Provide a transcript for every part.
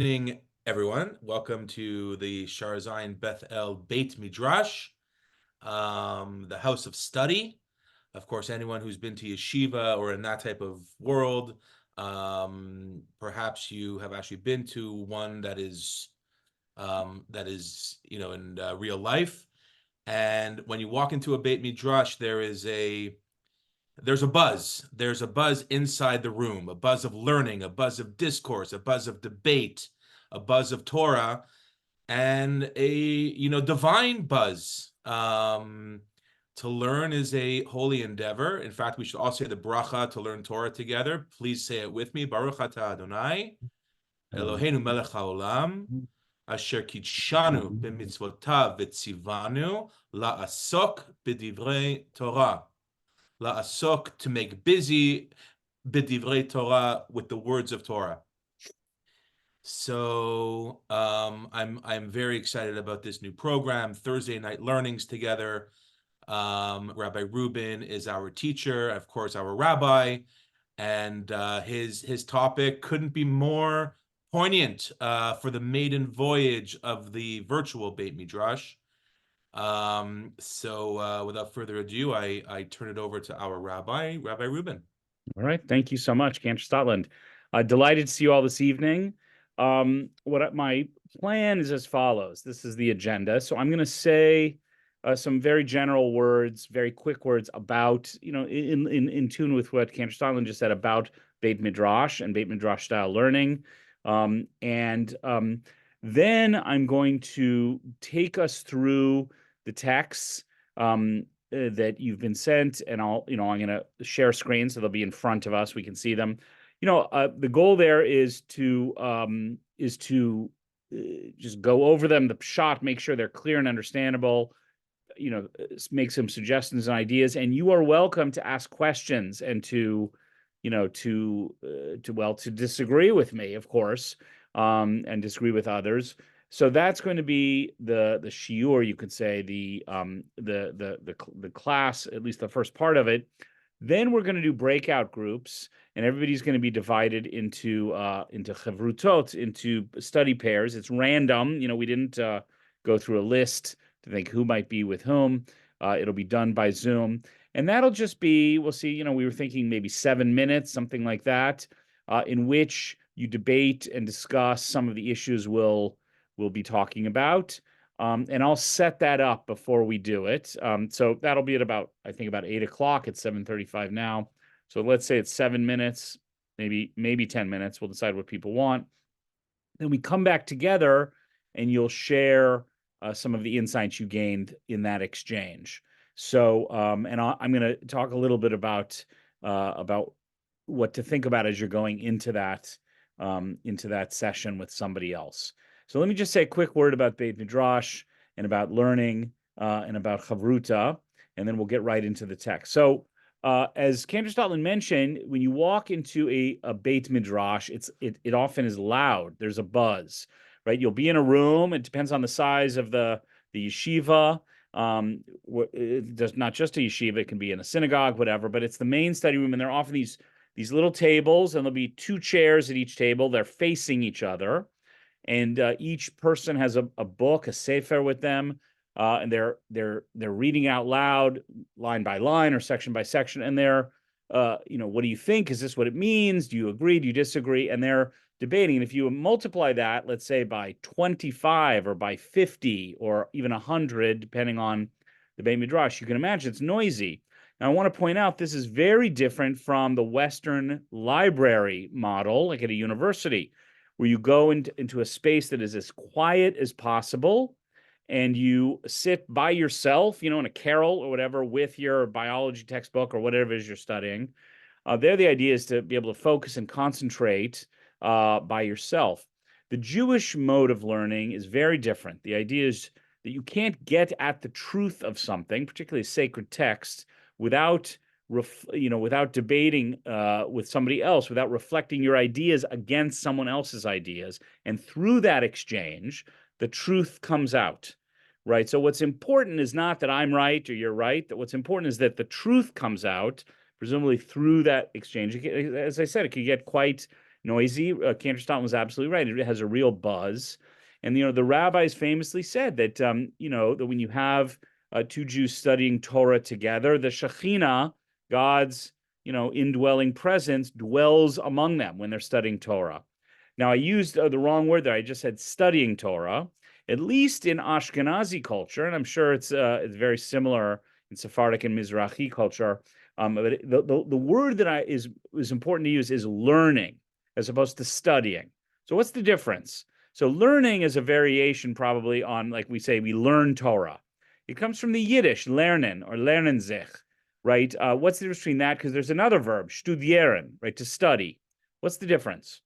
Evening, everyone. Welcome to the Sharzine Beth-El Beit Midrash, the house of study. Of course, anyone who's been to yeshiva or in that type of world, perhaps you have actually been to one that is in real life. And when you walk into a Beit Midrash, there's a buzz. There's a buzz inside the room, a buzz of learning, a buzz of discourse, a buzz of debate, a buzz of Torah, and a divine buzz. To learn is a holy endeavor. In fact, we should all say the bracha to learn Torah together. Please say it with me. Baruch atah Adonai, Eloheinu melech haolam, asher kidshanu b'mitzvotav v'tzivanu la'asok b'divrei Torah. La'asok, to make busy, b'divrei Torah, with the words of Torah. So I'm very excited about this new program, Thursday night learnings together. Rabbi Rubin is our teacher, of course, our rabbi, and his topic couldn't be more poignant for the maiden voyage of the virtual Beit Midrash. So without further ado, I turn it over to our Rabbi Rubin. All right. Thank you so much, Cantor Scotland. Delighted to see you all this evening. My plan is as follows. This is the agenda. So I'm going to say some very general words, very quick words about, in tune with what Cantor Scotland just said about Beit Midrash and Beit Midrash style learning. Then I'm going to take us through the texts that you've been sent, and I'm going to share screens so they'll be in front of us. We can see them. The goal there is to just go over them, the shot, make sure they're clear and understandable. Make some suggestions and ideas, and you are welcome to ask questions and to disagree with me, of course, and disagree with others. So that's going to be the shiur, you could say, the class, at least the first part of it. Then we're going to do breakout groups, and everybody's going to be divided into chavrutot, into study pairs. It's random. We didn't go through a list to think who might be with whom. It'll be done by Zoom, and that'll just be, we'll see. We were thinking maybe 7 minutes, something like that, in which you debate and discuss some of the issues we'll be talking about. And I'll set that up before we do it. So that'll be at about 8 o'clock. It's 7:35 now. So let's say it's 7 minutes, maybe 10 minutes. We'll decide what people want. Then we come back together and you'll share some of the insights you gained in that exchange. So, I'm going to talk a little bit about what to think about as you're going into that session with somebody else. So let me just say a quick word about Beit Midrash and about learning and about Chavruta, and then we'll get right into the text. So as Cantor Scotland mentioned, when you walk into a Beit Midrash, it often is loud. There's a buzz, right? You'll be in a room. It depends on the size of the yeshiva. There's not just a yeshiva. It can be in a synagogue, whatever, but it's the main study room, and there are often these little tables, and there'll be 2 chairs at each table. They're facing each other. And each person has a book, a sefer with them, and they're reading out loud, line by line or section by section. And they're, what do you think? Is this what it means? Do you agree? Do you disagree? And they're debating. And if you multiply that, let's say by 25 or by 50 or even 100, depending on the Beit Midrash, you can imagine it's noisy. Now, I want to point out this is very different from the Western library model, like at a university, where you go into a space that is as quiet as possible, and you sit by yourself, in a carrel or whatever, with your biology textbook or whatever it is you're studying. There, the idea is to be able to focus and concentrate by yourself. The Jewish mode of learning is very different. The idea is that you can't get at the truth of something, particularly a sacred text, without debating with somebody else, without reflecting your ideas against someone else's ideas. And through that exchange, the truth comes out, right? So what's important is not that I'm right or you're right. That what's important is that the truth comes out, presumably through that exchange. As I said, it can get quite noisy. Cantor was absolutely right. It has a real buzz. And, the rabbis famously said that, that when you have two Jews studying Torah together, the Shekhinah, God's, indwelling presence, dwells among them when they're studying Torah. Now, I used the wrong word there. I just said studying Torah. At least in Ashkenazi culture, and I'm sure it's very similar in Sephardic and Mizrahi culture. But the word that is important to use is learning as opposed to studying. So what's the difference? So learning is a variation probably on, like we say, we learn Torah. It comes from the Yiddish, lernen or lernen sich, right? What's the difference between that? Because there's another verb, studieren, right, to study. What's the difference?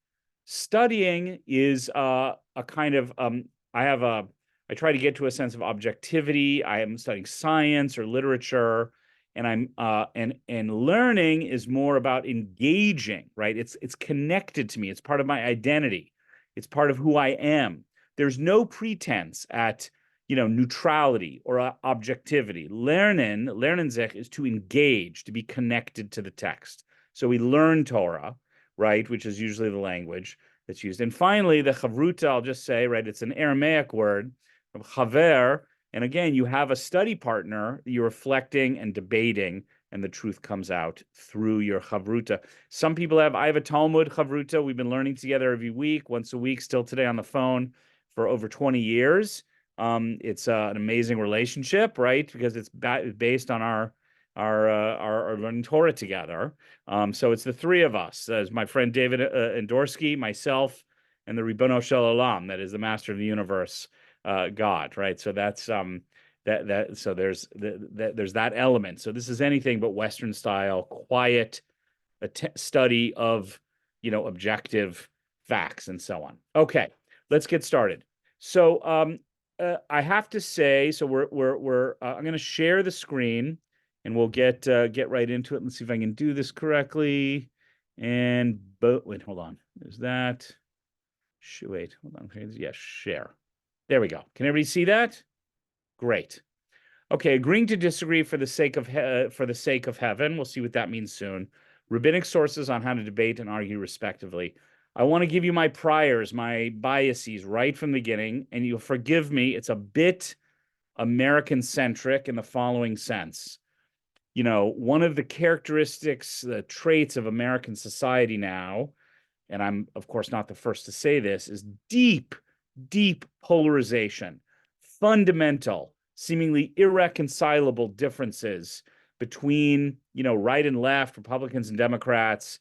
Studying is a kind of, I try to get to a sense of objectivity. I am studying science or literature, and and learning is more about engaging, right? It's connected to me. It's part of my identity. It's part of who I am. There's no pretense at, neutrality or objectivity. Lernen sich is to engage, to be connected to the text. So we learn Torah, right, which is usually the language that's used. And finally, the chavruta, I'll just say, right, it's an Aramaic word of chaver. And again, you have a study partner, you're reflecting and debating, and the truth comes out through your chavruta. Some people I have a Talmud chavruta. We've been learning together every week, once a week, still today on the phone for over 20 years. It's an amazing relationship, right? Because it's based on our learning Torah together. So it's the three of us, as my friend David Endorsky, myself, and the Ribbono Shel Olam, that is the master of the universe, God, right? So that's so there's that element. So this is anything but Western style, quiet study of, objective facts and so on. Okay, let's get started. So I have to say, so I'm going to share the screen, and we'll get right into it. Let's see if I can do this correctly. And wait, hold on. There's that. Wait, hold on. Yes, share. There we go. Can everybody see that? Great. Okay, agreeing to disagree for the sake of heaven. We'll see what that means soon. Rabbinic sources on how to debate and argue respectively. I want to give you my priors, my biases right from the beginning, and you'll forgive me. It's a bit American-centric in the following sense. One of the characteristics, the traits of American society now, and I'm, of course, not the first to say this, is deep, deep polarization, fundamental, seemingly irreconcilable differences between, right and left, Republicans and Democrats,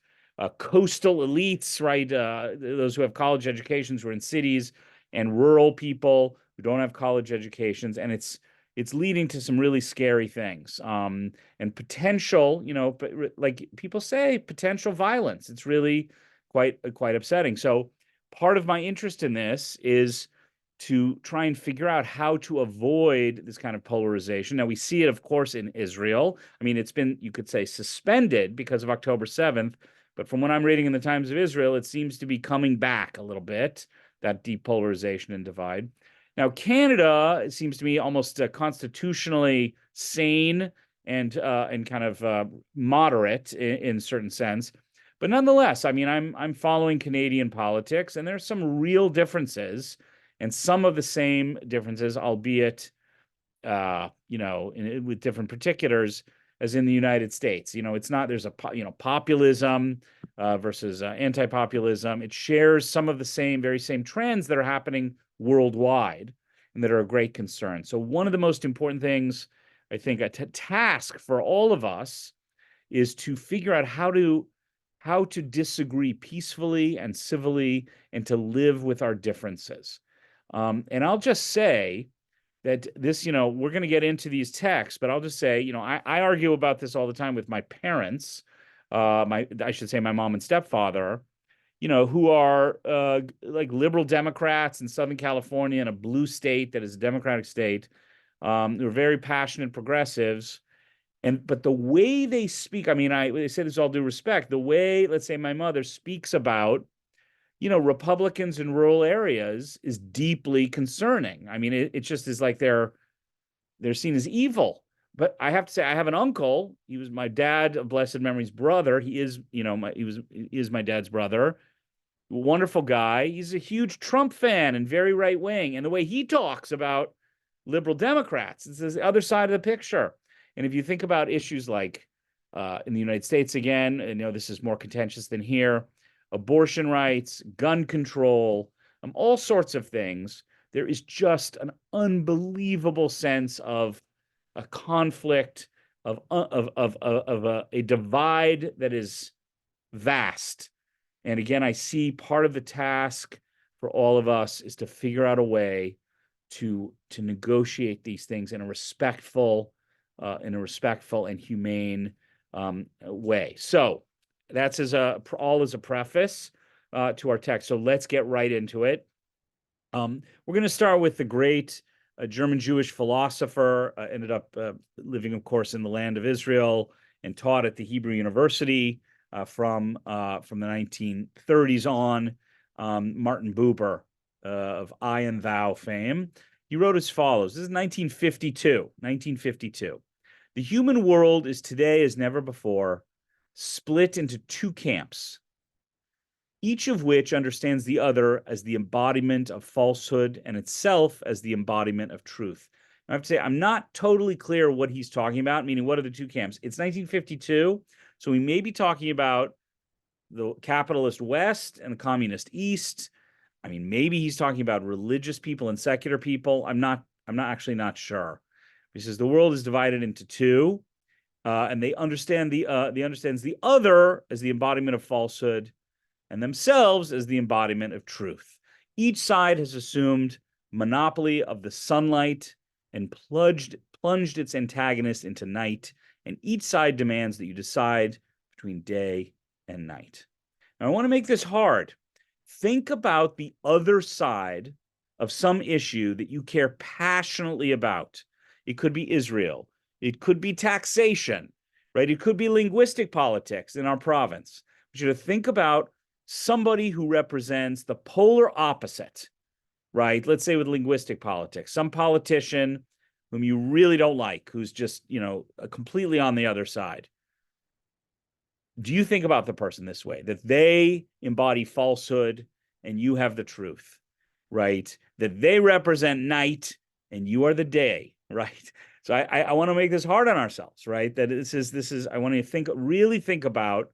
coastal elites, right, those who have college educations who are in cities, and rural people who don't have college educations, and it's leading to some really scary things, and potential, like people say, potential violence. It's really quite upsetting. So part of my interest in this is to try and figure out how to avoid this kind of polarization. Now, we see it, of course, in Israel. I mean, it's been, you could say, suspended because of October 7th, but from what I'm reading in the Times of Israel, it seems to be coming back a little bit, that depolarization and divide. Now, Canada, it seems to me, almost constitutionally sane and kind of moderate in certain sense. But nonetheless, I mean, I'm following Canadian politics, and there's some real differences, and some of the same differences, albeit, with different particulars, as in the United States. It's not, there's populism versus anti-populism. It shares some of the very same trends that are happening worldwide and that are a great concern. So one of the most important things, I think, a task for all of us is to figure out how to disagree peacefully and civilly and to live with our differences. And I'll just say that this, we're going to get into these texts, but I'll just say, I argue about this all the time with my parents, I should say my mom and stepfather, who are like liberal Democrats in Southern California, in a blue state that is a Democratic state. They're very passionate progressives. But the way they speak, I mean, they say this all due respect, the way, let's say, my mother speaks about, Republicans in rural areas is deeply concerning. I mean, it just is like they're seen as evil. But I have to say, I have an uncle. He was my dad of blessed memory's brother. He is, he is my dad's brother. wonderful guy. He's a huge Trump fan and very right wing. And the way he talks about liberal Democrats, it's the other side of the picture. And if you think about issues like in the United States again, and this is more contentious than here, abortion rights, gun control, all sorts of things, there is just an unbelievable sense of a conflict, of a divide that is vast. And again, I see part of the task for all of us is to figure out a way to negotiate these things in a respectful and humane way. So that's all as a preface to our text. So let's get right into it. We're going to start with the great German Jewish philosopher, ended up living, of course, in the land of Israel and taught at the Hebrew University from the 1930s on, Martin Buber of I and Thou fame. He wrote as follows. This is 1952. The human world is today, as never before, split into two camps, each of which understands the other as the embodiment of falsehood and itself as the embodiment of truth. I have to say, I'm not totally clear what he's talking about, meaning what are the two camps? It's 1952, so we may be talking about the capitalist West and the communist East. I mean, maybe he's talking about religious people and secular people. I'm not sure. He says the world is divided into two, and they understands the other as the embodiment of falsehood and themselves as the embodiment of truth. Each side has assumed monopoly of the sunlight and plunged its antagonist into night, and each side demands that you decide between day and night. Now, I want to make this hard. Think about the other side of some issue that you care passionately about. It could be Israel. It could be taxation, right? It could be linguistic politics in our province. I want you to think about somebody who represents the polar opposite, right? Let's say with linguistic politics, some politician whom you really don't like, who's just, completely on the other side. Do you think about the person this way, that they embody falsehood and you have the truth, right? That they represent night and you are the day, right? So I want to make this hard on ourselves, right? That this is, I want to really think about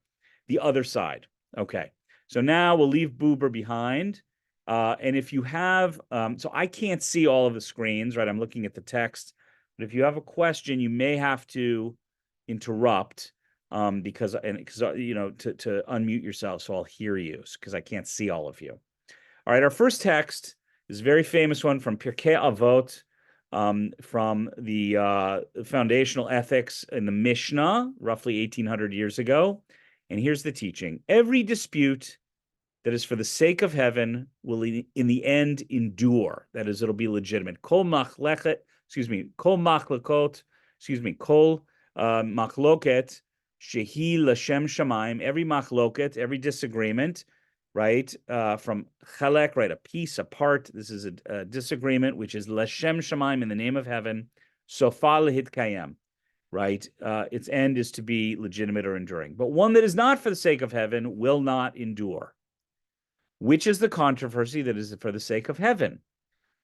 the other side. Okay. So now we'll leave Buber behind. And if you have, so I can't see all of the screens, right? I'm looking at the text. But if you have a question, you may have to interrupt because to unmute yourself so I'll hear you, because I can't see all of you. All right, our first text is a very famous one from Pirkei Avot, from the foundational ethics in the Mishnah, roughly 1800 years ago. And here's the teaching. Every dispute that is for the sake of heaven will in the end endure. That is, it'll be legitimate. Kol machlokot, shehi l'shem shamayim, every machloket, every disagreement, right, from chalek, right, a piece, a part, this is a disagreement, which is l'shem shamayim, in the name of heaven, sofa lehitkayem, right, its end is to be legitimate or enduring. But one that is not for the sake of heaven will not endure. Which is the controversy that is for the sake of heaven?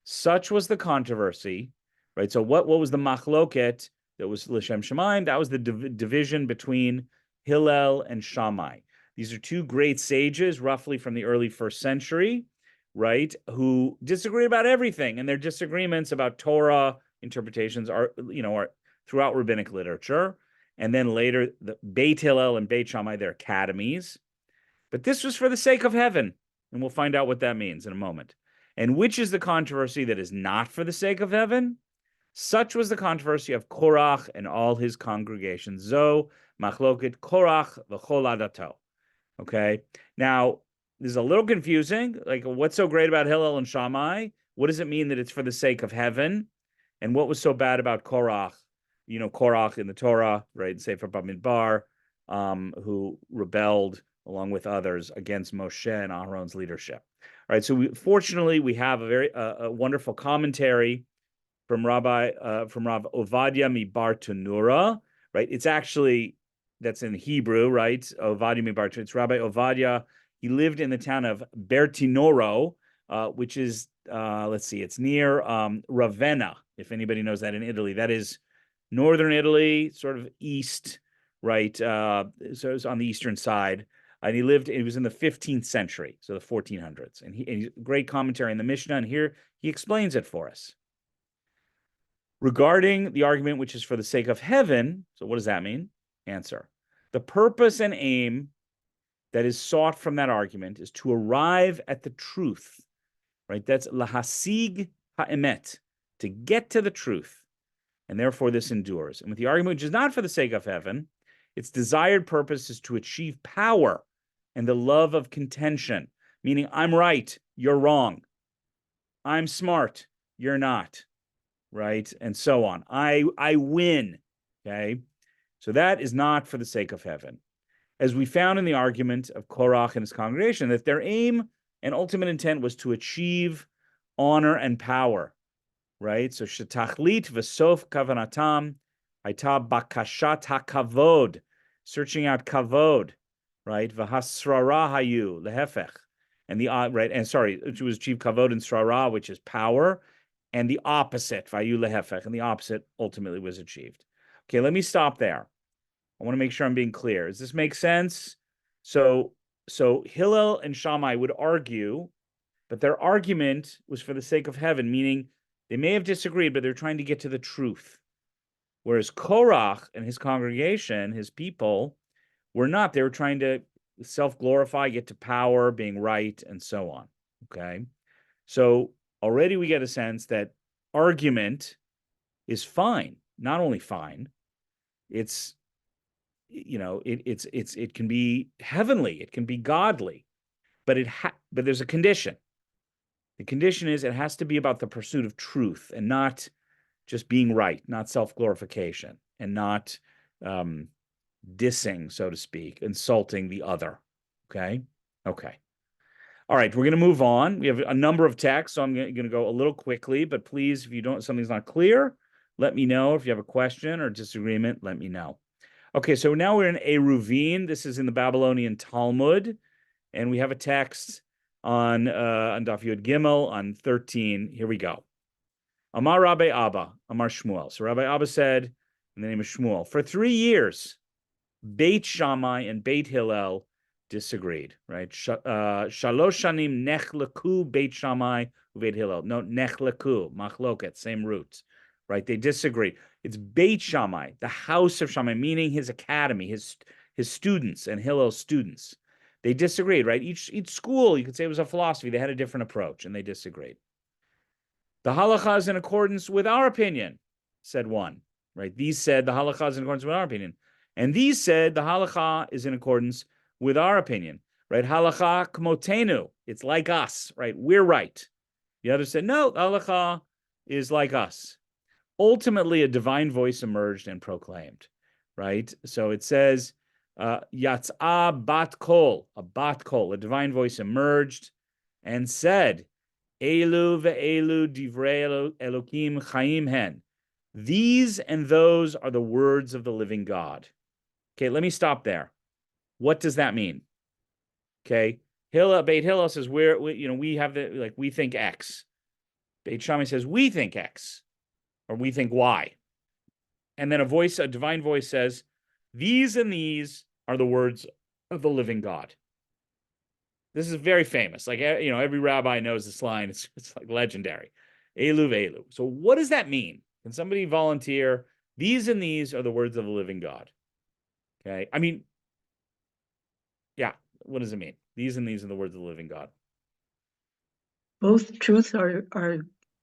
Such was the controversy, right? So what was the machloket that was l'shem shamayim? That was the division between Hillel and Shammai. These are two great sages, roughly from the early 1st century, right, who disagree about everything, and their disagreements about Torah interpretations are throughout rabbinic literature. And then later, the Beit Hillel and Beit Shammai, their academies. But this was for the sake of heaven. And we'll find out what that means in a moment. And which is the controversy that is not for the sake of heaven? Such was the controversy of Korach and all his congregations. Zo machloket Korach v'chol adato. Okay. Now, this is a little confusing. Like, what's so great about Hillel and Shammai? What does it mean that it's for the sake of heaven? And what was so bad about Korach? Korach in the Torah, right, in Sefer Bamidbar, who rebelled along with others against Moshe and Aaron's leadership. All right, so fortunately we have a very wonderful commentary from Rav Ovadia Mibar Tanura, right? It's actually, that's in Hebrew, right? Ovadia Mibar Tanura. It's Rabbi Ovadia. He lived in the town of Bertinoro, which is, let's see, it's near Ravenna, if anybody knows that in Italy. That is northern Italy, sort of east, right? So it's on the eastern side. And he was in the 15th century, so the 1400s. And he's great commentary in the Mishnah, and here he explains it for us. Regarding the argument which is for the sake of heaven, so what does that mean? Answer. The purpose and aim that is sought from that argument is to arrive at the truth, right? That's lahasig ha'emet, to get to the truth. And therefore this endures. And with the argument which is not for the sake of heaven, its desired purpose is to achieve power and the love of contention, meaning I'm right, you're wrong. I'm smart, you're not, right? And so on. I win, okay? So that is not for the sake of heaven. As we found in the argument of Korach and his congregation, that their aim and ultimate intent was to achieve honor and power, right? So shetachlit v'sof kavanatam hayta bakashat hakavod, searching out kavod, right? V'hasrara hayu lehefech, and the right, and sorry, it was achieve kavod and srara, which is power, and the opposite vayu lehefech, and the opposite ultimately was achieved. Okay, let me stop there. I want to make sure I'm being clear. Does this make sense? So Hillel and Shammai would argue, but their argument was for the sake of heaven, meaning they may have disagreed, but they're trying to get to the truth. Whereas Korach and his congregation, his people, were not. They were trying to self-glorify, get to power, being right, and so on. Okay? So already we get a sense that argument is fine. Not only fine, it's, you know, it can be heavenly, it can be godly, but but there's a condition. The condition is it has to be about the pursuit of truth and not just being right, not self-glorification, and not dissing, so to speak, insulting the other. Okay? Okay. All right, we're going to move on. We have a number of texts, so I'm going to go a little quickly, but please, if something's not clear, let me know. If you have a question or disagreement, let me know. Okay, so now we're in Eruvin. This is in the Babylonian Talmud, and we have a text on Daf Yud Gimel on 13. Here we go. Amar Rabbi Abba, Amar Shmuel. So Rabbi Abba said, in the name of Shmuel, for 3 years, Beit Shammai and Beit Hillel disagreed, right? Shalosh shanim nechlaku Beit Shammai Beit Hillel. No, nechlaku, machloket, same roots, right? They disagree. It's Beit Shammai, the house of Shammai, meaning his academy, his students and Hillel's students. They disagreed, right? Each school, you could say, it was a philosophy. They had a different approach, and they disagreed. The halacha is in accordance with our opinion, said one, right? These said the halacha is in accordance with our opinion. And these said the halacha is in accordance with our opinion, right? Halacha kmotenu, it's like us, right? We're right. The others said, no, halacha is like us. Ultimately, a divine voice emerged and proclaimed, right? So it says, Yatzah bat kol, a divine voice emerged and said, Elu ve'elu divrei Elokim chaim hen. These and those are the words of the living God. Okay, let me stop there. What does that mean? Okay, Beit Hillel says we have we think X. Beit Shammai says we think X, or we think Y. And then a divine voice says, these and these are the words of the living God. This is very famous. Like, every rabbi knows this line. It's like legendary. Elu ve'elu. So what does that mean? Can somebody volunteer? These and these are the words of the living God. Okay. I mean, yeah. What does it mean? These and these are the words of the living God. Both truths are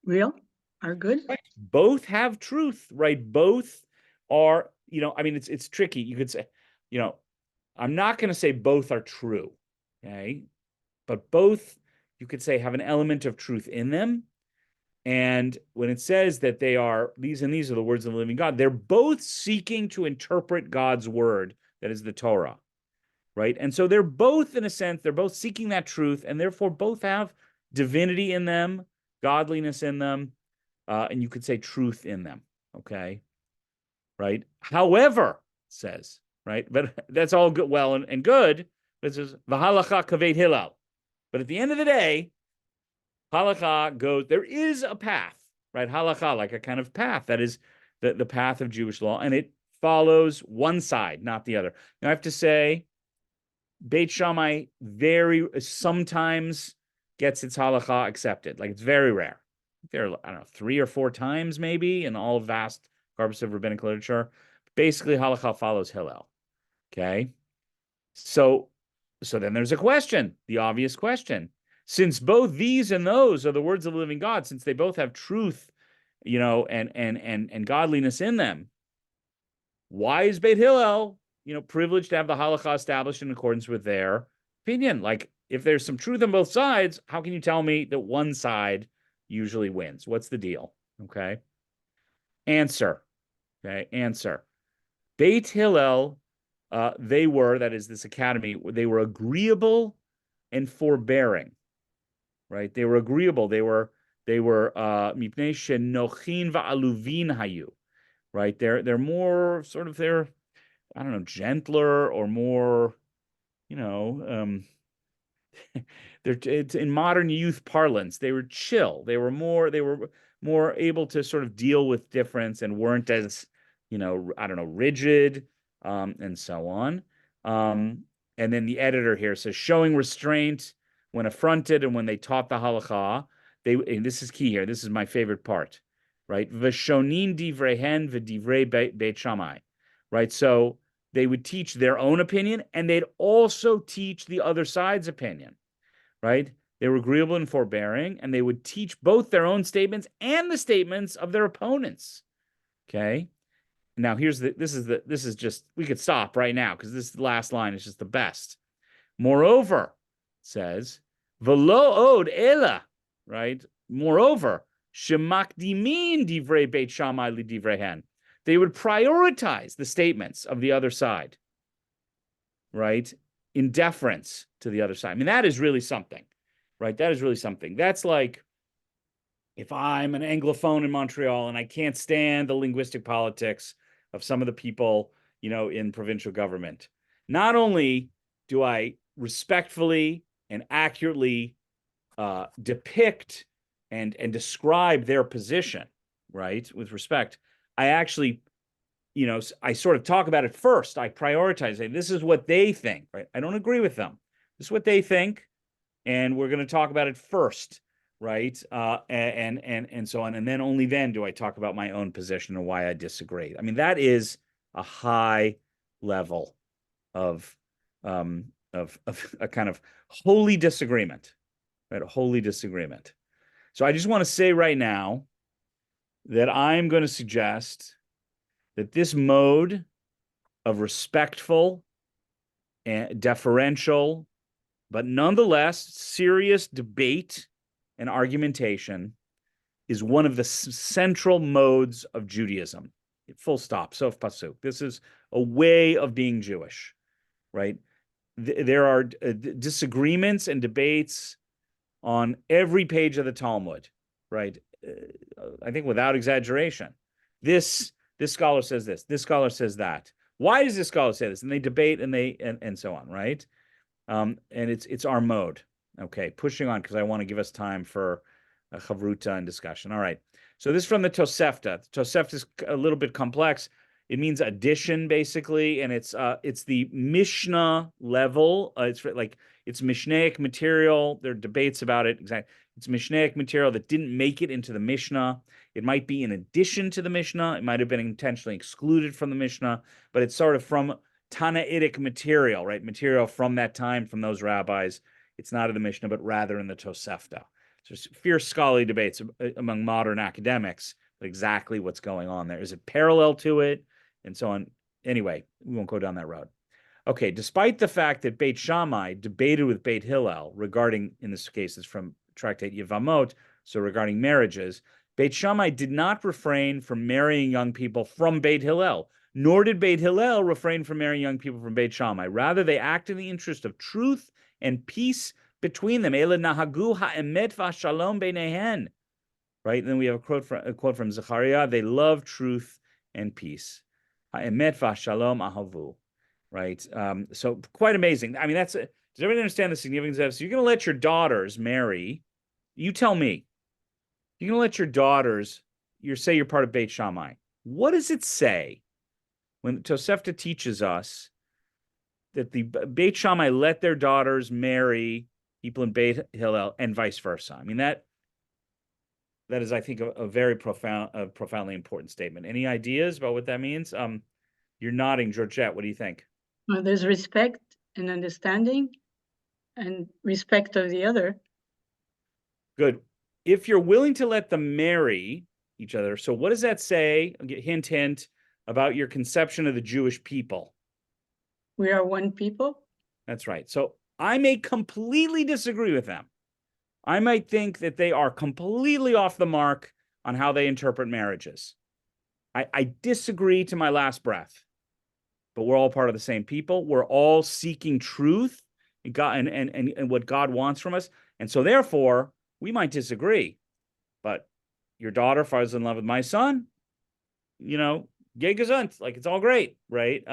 real, are good. Right. Both have truth, right? Both are, it's tricky. You could say, I'm not going to say both are true. Okay. But both, you could say, have an element of truth in them. And when it says that they are, these and these are the words of the living God, they're both seeking to interpret God's word, that is the Torah, right? And so they're both, in a sense, they're both seeking that truth, and therefore both have divinity in them, godliness in them, and you could say truth in them, okay? Right? However, it says, right? But that's all good, well and good, This is v'halacha kaveit Hillel. But at the end of the day, halacha goes, there is a path, right? Halacha, like a kind of path that is the path of Jewish law, and it follows one side, not the other. Now I have to say, Beit Shammai sometimes gets its halacha accepted. Like it's very rare. There are, I don't know, 3 or 4 times maybe in all vast corpus of rabbinic literature. Basically, halacha follows Hillel. Okay, so then there's a question, the obvious question. Since both these and those are the words of the living God, since they both have truth, and godliness in them, why is Beit Hillel, privileged to have the halacha established in accordance with their opinion? Like, if there's some truth on both sides, how can you tell me that one side usually wins? What's the deal? Okay. Answer. Beit Hillel, that is this academy, they were agreeable and forbearing, right? They were agreeable. They were mipnei shenochin va'aluvin hayu, right? They're more sort of, I don't know, gentler or more, it's in modern youth parlance, they were chill. They were more able to sort of deal with difference and weren't as, I don't know, rigid, and so on. And then the editor here says, showing restraint when affronted and when they taught the halacha, and this is key here, this is my favorite part, right? V'shonin divrehen v'divrei Beit Shammai, right? So they would teach their own opinion, and they'd also teach the other side's opinion, right? They were agreeable and forbearing, and they would teach both their own statements and the statements of their opponents. Okay. Now this is just, we could stop right now because this last line is just the best. Moreover, it says, v'lo od ela, right? Moreover, shemakdimin divrei Beit Shammai li divrehen. They would prioritize the statements of the other side, right? In deference to the other side. I mean, that is really something, right? That is really something. That's like, if I'm an Anglophone in Montreal and I can't stand the linguistic politics of some of the people, in provincial government, not only do I respectfully and accurately depict and describe their position, right, with respect, I actually, I sort of talk about it first. I prioritize it. This is what they think, right? I don't agree with them. This is what they think, and we're going to talk about it first, right? And so on. And then only then do I talk about my own position and why I disagree. I mean, that is a high level of a kind of holy disagreement, right? A holy disagreement. So I just want to say right now that I'm going to suggest that this mode of respectful and deferential, but nonetheless serious debate and argumentation is one of the central modes of Judaism. Full stop, sof pasuk. This is a way of being Jewish, right? There are disagreements and debates on every page of the Talmud, right? I think without exaggeration. This scholar says this, this scholar says that. Why does this scholar say this? And they debate and so on, right? And it's our mode. Okay, pushing on because I want to give us time for a chavruta and discussion. All right. So this is from the Tosefta. The Tosefta is a little bit complex. It means addition, basically, and it's the Mishnah level. It's Mishnaic material. There are debates about it. Exactly. It's Mishnaic material that didn't make it into the Mishnah. It might be in addition to the Mishnah. It might have been intentionally excluded from the Mishnah, but it's sort of from Tanaitic material, right? Material from that time, from those rabbis. It's not in the Mishnah, but rather in the Tosefta. So there's fierce scholarly debates among modern academics exactly what's going on there. Is it parallel to it? And so on. Anyway, we won't go down that road. Okay, despite the fact that Beit Shammai debated with Beit Hillel regarding, in this case, it's from Tractate Yevamot, so regarding marriages, Beit Shammai did not refrain from marrying young people from Beit Hillel, nor did Beit Hillel refrain from marrying young people from Beit Shammai. Rather, they act in the interest of truth and peace between them. Ele nahagu ha'emet v'shalom beinehen. Right? And then we have a quote from Zechariah. They love truth and peace. Ha'emet v'shalom ahavu. right? So quite amazing. I mean, does everybody understand the significance of this? So you're going to let your daughters marry. You tell me. You're going to let your daughters, say you're part of Beit Shammai. What does it say when Tosefta teaches us that the Beit Shammai let their daughters marry people in Beit Hillel and vice versa? I mean, that is, I think, a very profoundly important statement. Any ideas about what that means? You're nodding, Georgette. What do you think? Well, there's respect and understanding and respect of the other. Good. If you're willing to let them marry each other, so what does that say? Hint, hint, about your conception of the Jewish people. We are one people. That's right. So I may completely disagree with them. I might think that they are completely off the mark on how they interpret marriages. I disagree to my last breath, but we're all part of the same people. We're all seeking truth and God and what God wants from us. And so therefore, we might disagree, but your daughter falls in love with my son, gay gesund, like it's all great, right?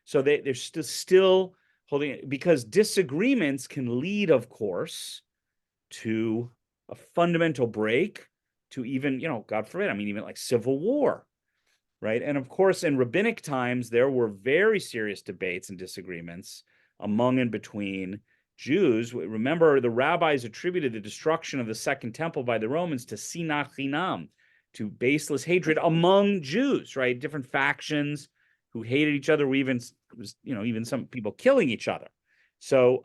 So they're still holding it, because disagreements can lead, of course, to a fundamental break, to even, God forbid, I mean, even like civil war, right? And of course, in rabbinic times, there were very serious debates and disagreements among and between Jews. Remember, the rabbis attributed the destruction of the Second Temple by the Romans to sinat chinam, to baseless hatred among Jews, right? Different factions who hated each other, even some people killing each other. So,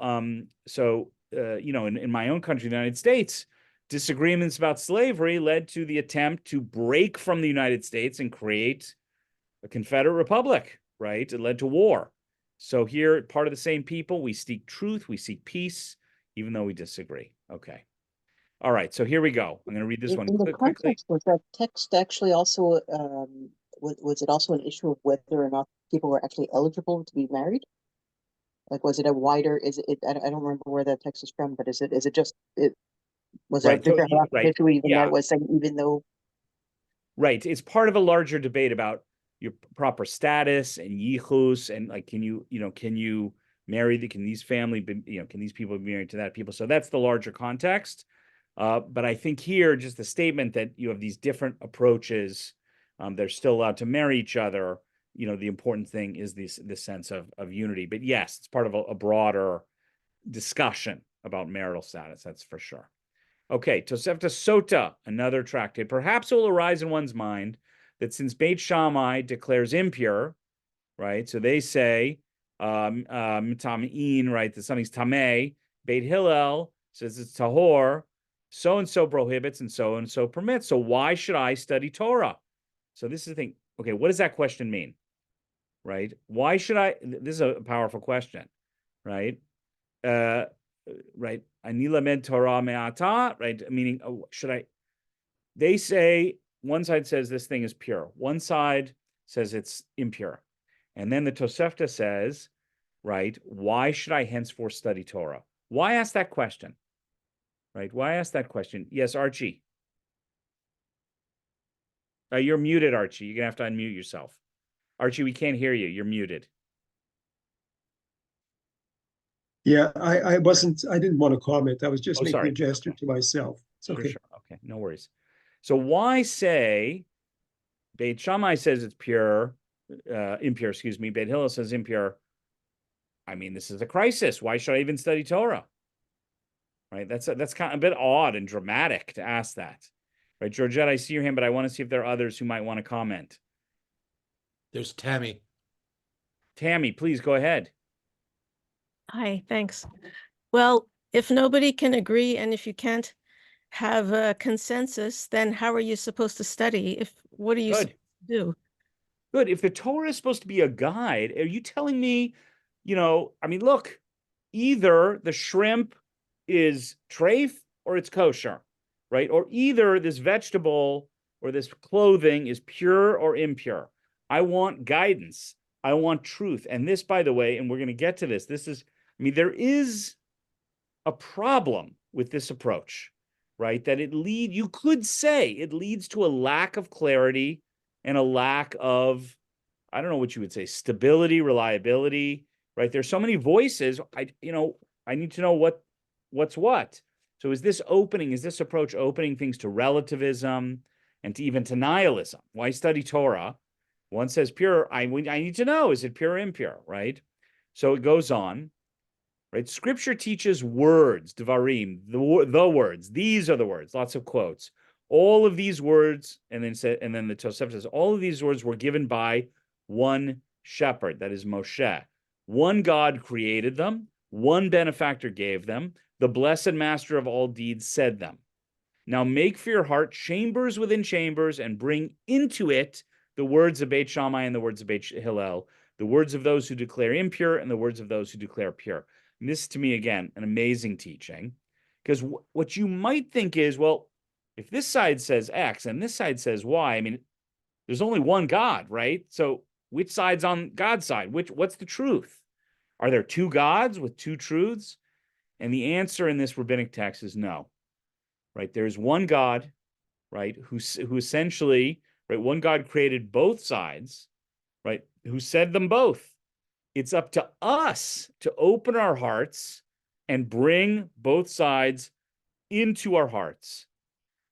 in my own country, the United States, disagreements about slavery led to the attempt to break from the United States and create a Confederate Republic, right? It led to war. So here, part of the same people, we seek truth, we seek peace, even though we disagree. Okay. All right, so here we go. I'm going to read this one In the quickly. context, was that text actually also, was it also an issue of whether or not people were actually eligible to be married? Like, was it a wider, I don't remember where that text is from, but was there a bigger issue even that was saying, even though? Right, it's part of a larger debate about your proper status and yichus, and like, can you marry can these people be married to that people? So that's the larger context. But I think here, just the statement that you have these different approaches, they're still allowed to marry each other. The important thing is this sense of unity. But yes, it's part of a broader discussion about marital status. That's for sure. Okay, Tosefta Sota, another tractate. Perhaps it will arise in one's mind that since Beit Shammai declares impure, right? So they say, mitam'in, right? That something's tameh. Beit Hillel says it's tahor. So-and-so prohibits and so-and-so permits. So why should I study Torah? So this is the thing. Okay, what does that question mean? Right? Why should I? This is a powerful question, right? Right? Ani lamed Torah me'ata, right? Meaning, should I? They say, one side says this thing is pure. One side says it's impure. And then the Tosefta says, right, why should I henceforth study Torah? Why ask that question? Right? Why ask that question? Yes, Archie. You're muted, Archie. You're going to have to unmute yourself. Archie, we can't hear you. You're muted. Yeah, I didn't want to comment. I was just making a gesture to myself. It's okay. Sure. Okay, no worries. So why say Beit Shammai says it's impure, Beit Hillel says impure. I mean, this is a crisis. Why should I even study Torah? Right? That's kind of a bit odd and dramatic to ask that. Right, Georgette, I see your hand, but I want to see if there are others who might want to comment. There's Tammy. Tammy, please go ahead. Hi, thanks. Well, if nobody can agree and if you can't have a consensus, then how are you supposed to study? What are you supposed to do? Good. If the Torah is supposed to be a guide, are you telling me, I mean, look, either the shrimp is treif or it's kosher, right? Or either this vegetable or this clothing is pure or impure. I want guidance. I want truth. And this, by the way, and we're going to get to this, there is a problem with this approach, right? That you could say it leads to a lack of clarity and a lack of I don't know what you would say, stability, reliability, right? There's so many voices. I need to know what's what. So is this approach opening things to relativism and to even to nihilism? Why study Torah? One says pure. I need to know, is it pure or impure, right? So it goes on, right? Scripture teaches words, devarim, the words. These are the words, lots of quotes. All of these words, and then the Tosefta says, all of these words were given by one shepherd, that is Moshe. One God created them, one benefactor gave them, the blessed master of all deeds said them. Now make for your heart chambers within chambers and bring into it the words of Beit Shammai and the words of Beit Hillel, the words of those who declare impure and the words of those who declare pure. And this, to me, again, an amazing teaching, because what you might think is, well, if this side says X and this side says Y, I mean, there's only one God, right? So which side's on God's side? What's the truth? Are there two gods with two truths? And the answer in this rabbinic text is no, right? There's one God, right, who essentially, right, one God created both sides, right, who said them both. It's up to us to open our hearts and bring both sides into our hearts.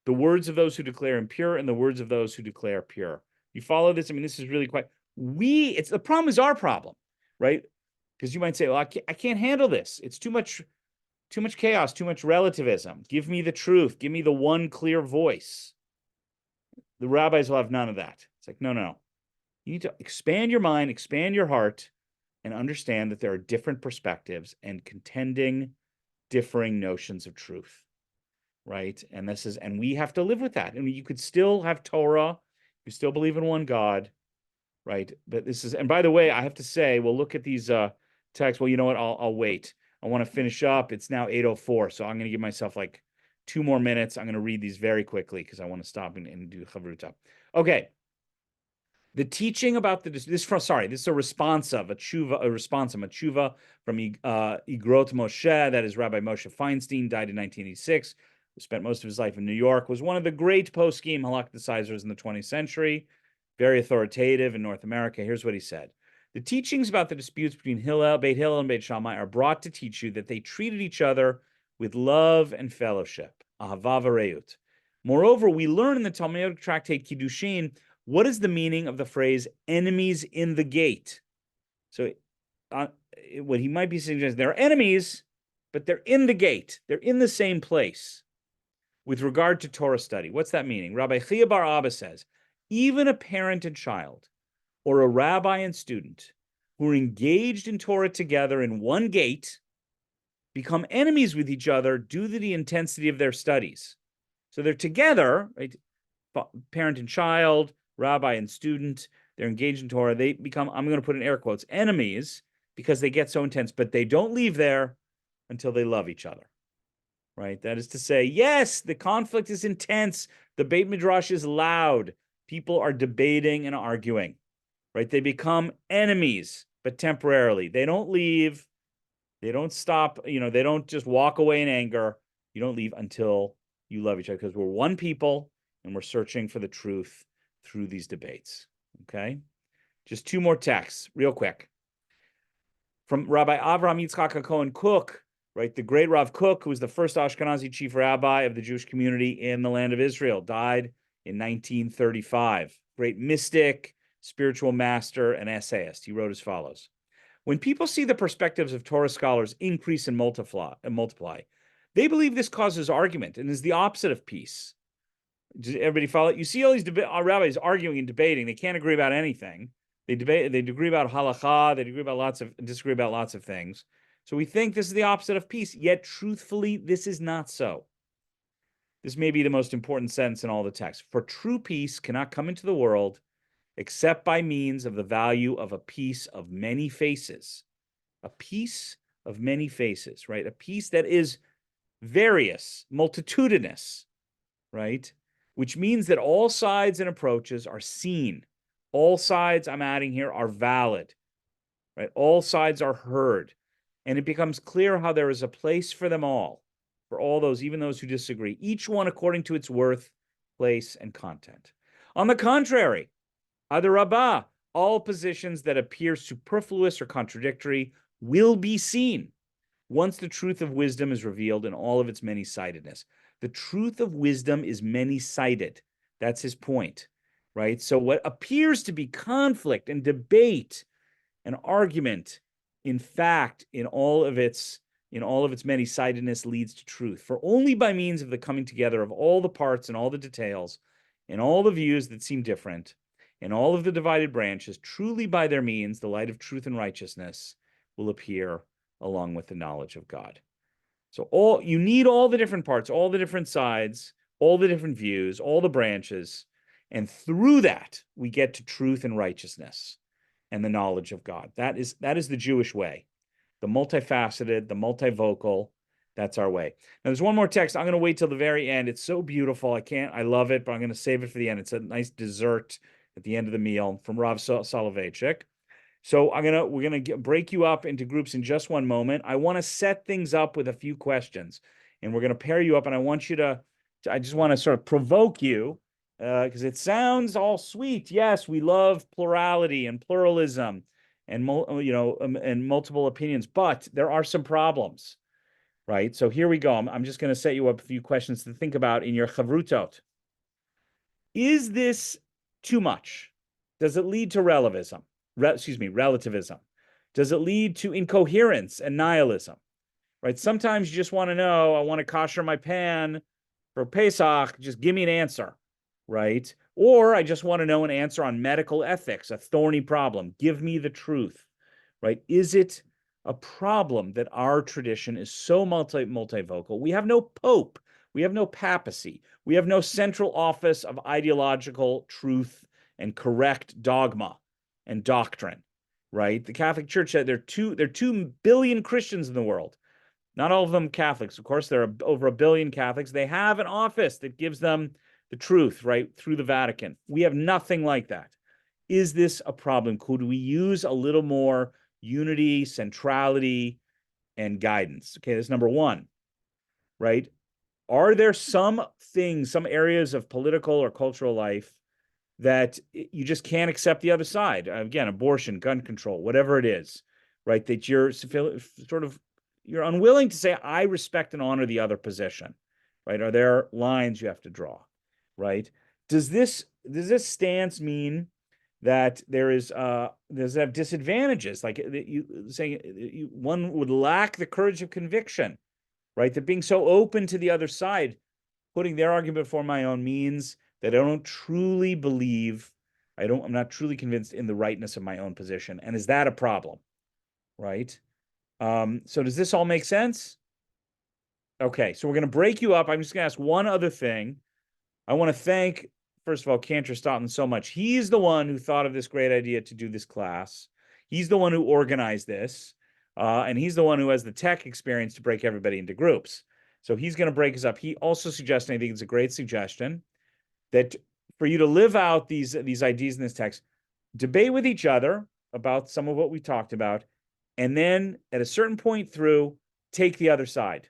The words of those who declare impure and the words of those who declare pure. You follow this? I mean, this is really quite, the problem is our problem, right? Because you might say, well, I can't handle this. It's too much chaos, too much relativism. Give me the truth. Give me the one clear voice. The rabbis will have none of that. It's like, no. You need to expand your mind, expand your heart, and understand that there are different perspectives and contending, differing notions of truth, right? And we have to live with that. And you could still have Torah, you still believe in one God, right? But and by the way, I have to say, well, look at these texts. Well, you know what? I'll wait. I want to finish up. It's now 8:04, so I'm going to give myself like 2 more minutes. I'm going to read these very quickly because I want to stop and do chavruta. Okay. The teaching about this is a responsive, a tshuva from Igrot Moshe, that is Rabbi Moshe Feinstein, died in 1986, who spent most of his life in New York, was one of the great poskim halakha in the 20th century, very authoritative in North America. Here's what he said. The teachings about the disputes between Beit Hillel and Beit Shammai are brought to teach you that they treated each other with love and fellowship, ahava v'reut. Moreover, we learn in the Talmudic tractate Kiddushin what is the meaning of the phrase enemies in the gate. So what he might be suggesting, they're enemies, but they're in the gate. They're in the same place. With regard to Torah study, what's that meaning? Rabbi Chia bar Abba says, even a parent and child, or a rabbi and student who are engaged in Torah together in one gate become enemies with each other due to the intensity of their studies. So they're together, right? Parent and child, rabbi and student, they're engaged in Torah. They become, I'm going to put in air quotes, enemies because they get so intense, but they don't leave there until they love each other, right? That is to say, yes, the conflict is intense. The Beit Midrash is loud. People are debating and arguing, right? They become enemies, but temporarily. They don't leave. They don't stop. They don't just walk away in anger. You don't leave until you love each other, because we're one people and we're searching for the truth through these debates, okay? Just 2 more texts, real quick. From Rabbi Avraham Yitzchak Cohen Cook, right? The great Rav Kook, who was the first Ashkenazi chief rabbi of the Jewish community in the land of Israel, died in 1935. Great mystic, spiritual master, and essayist. He wrote as follows. When people see the perspectives of Torah scholars increase and multiply, they believe this causes argument and is the opposite of peace. Does everybody follow? You see all these rabbis arguing and debating. They can't agree about anything. They debate. They agree about halakha. They disagree about lots of things. So we think this is the opposite of peace. Yet, truthfully, this is not so. This may be the most important sentence in all the text. For true peace cannot come into the world except by means of the value of a piece of many faces. A piece of many faces, right? A piece that is various, multitudinous, right? Which means that all sides and approaches are seen. All sides, I'm adding here, are valid, right? All sides are heard. And it becomes clear how there is a place for them all, for all those, even those who disagree, each one according to its worth, place, and content. On the contrary, Adarabah, all positions that appear superfluous or contradictory will be seen once the truth of wisdom is revealed in all of its many-sidedness. The truth of wisdom is many-sided. That's his point, right? So what appears to be conflict and debate and argument, in fact, in all of its many-sidedness leads to truth. For only by means of the coming together of all the parts and all the details and all the views that seem different and all of the divided branches, truly by their means, the light of truth and righteousness will appear along with the knowledge of God. So you need all the different parts, all the different sides, all the different views, all the branches, and through that we get to truth and righteousness and the knowledge of God. That is the Jewish way, the multifaceted, the multivocal. That's our way. Now, there's one more text. I'm going to wait till the very end. It's so beautiful. I love it, but I'm going to save it for the end. It's a nice dessert at the end of the meal from Rav Soloveitchik. So we're gonna break you up into groups in just one moment. I want to set things up with a few questions, and we're gonna pair you up. And I want you I just want to sort of provoke you, because it sounds all sweet. Yes, we love plurality and pluralism, and and multiple opinions, but there are some problems, right? So here we go. I'm just gonna set you up a few questions to think about in your chavrutot. Is this too much? Does it lead to relativism? Does it lead to incoherence and nihilism? Right? Sometimes you just want to know, I want to kosher my pan for Pesach, just give me an answer, right? Or I just want to know an answer on medical ethics, a thorny problem. Give me the truth, right? Is it a problem that our tradition is so multivocal? We have no pope. We have no papacy. We have no central office of ideological truth and correct dogma and doctrine, right? The Catholic Church said there are 2 billion Christians in the world. Not all of them Catholics. Of course, there are over 1 billion Catholics. They have an office that gives them the truth, right, through the Vatican. We have nothing like that. Is this a problem? Could we use a little more unity, centrality, and guidance? Okay, that's number one, right? Are there some things, some areas of political or cultural life that you just can't accept the other side? Again, abortion, gun control, whatever it is, right? That you're unwilling to say, I respect and honor the other position, right? Are there lines you have to draw, right? Does this stance mean that does it have disadvantages? Like one would lack the courage of conviction, right? That being so open to the other side, putting their argument before my own, means that I don't truly believe, I'm not truly convinced in the rightness of my own position. And is that a problem? Right? So does this all make sense? Okay, so we're going to break you up. I'm just going to ask one other thing. I want to thank, first of all, Cantor Stoughton so much. He's the one who thought of this great idea to do this class. He's the one who organized this. And he's the one who has the tech experience to break everybody into groups. So he's going to break us up. He also suggested, I think it's a great suggestion, that for you to live out these ideas in this text, debate with each other about some of what we talked about, and then at a certain point through, take the other side.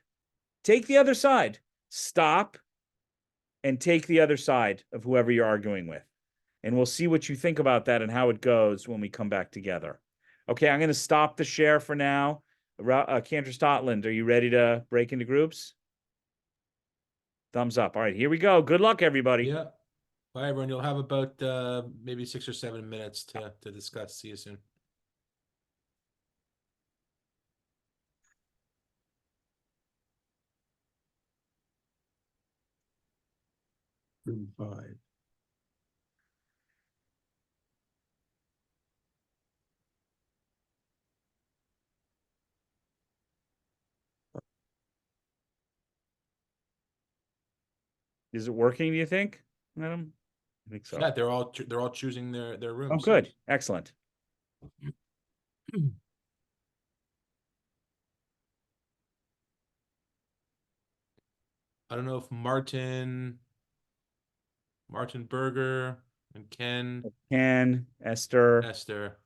Take the other side. Stop and take the other side of whoever you're arguing with. And we'll see what you think about that and how it goes when we come back together. Okay, I'm going to stop the share for now. Cantor Stotland, are you ready to break into groups? Thumbs up. All right, here we go. Good luck, everybody. Yeah. Bye, everyone. You'll have about maybe 6 or 7 minutes to discuss. See you soon. Room 5. Is it working, do you think, Adam? I think so. Yeah, they're all choosing their rooms. Oh, good. Excellent. I don't know if Martin Berger and Ken, Esther.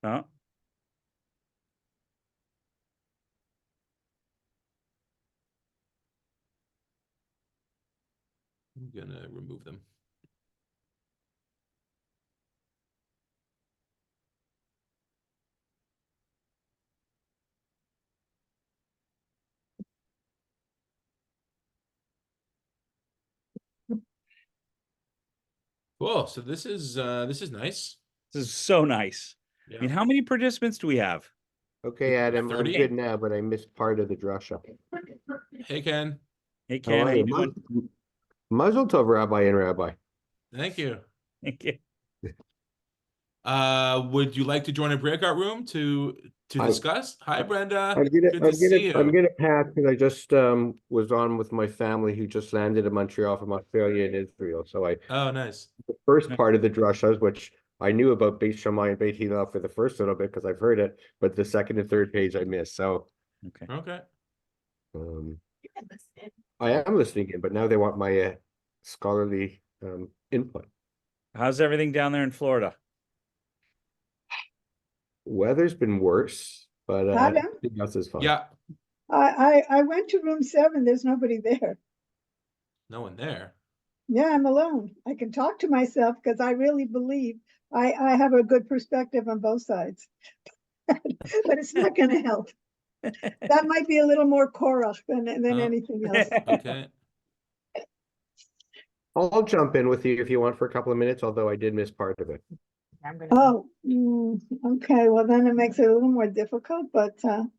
Oh. I'm gonna remove them. Cool. So this is nice. This is so nice. I mean, Yeah. how many participants do we have? Okay, Adam, I'm 30. good now, but I missed part of the drasha. Hey, Ken. Hey, How Ken, are how you you? doing? Mazel tov, Rabbi and Rabbi. Thank you. Thank you. Would you like to join a breakout room to discuss? Hi, Brenda. Good to see I'm you. gonna pass because I just was on with my family who just landed in Montreal from Australia and Israel. So Oh, nice. the first part of the drushas, which I knew about Beit Shammai and Beit Hillel for the first little bit because I've heard it, but the second and third page I missed. So Okay. I am listening in, but now they want my scholarly input. How's everything down there in Florida? Weather's been worse, but Adam? everything else is fine. Yeah. I went to room 7. There's nobody there. No one there. Yeah, I'm alone. I can talk to myself because I really believe I have a good perspective on both sides. But it's not going to help. That might be a little more Korach than anything else. Okay. I'll jump in with you if you want for a couple of minutes, although I did miss part of it. Oh, okay. Well, then it makes it a little more difficult, but Well,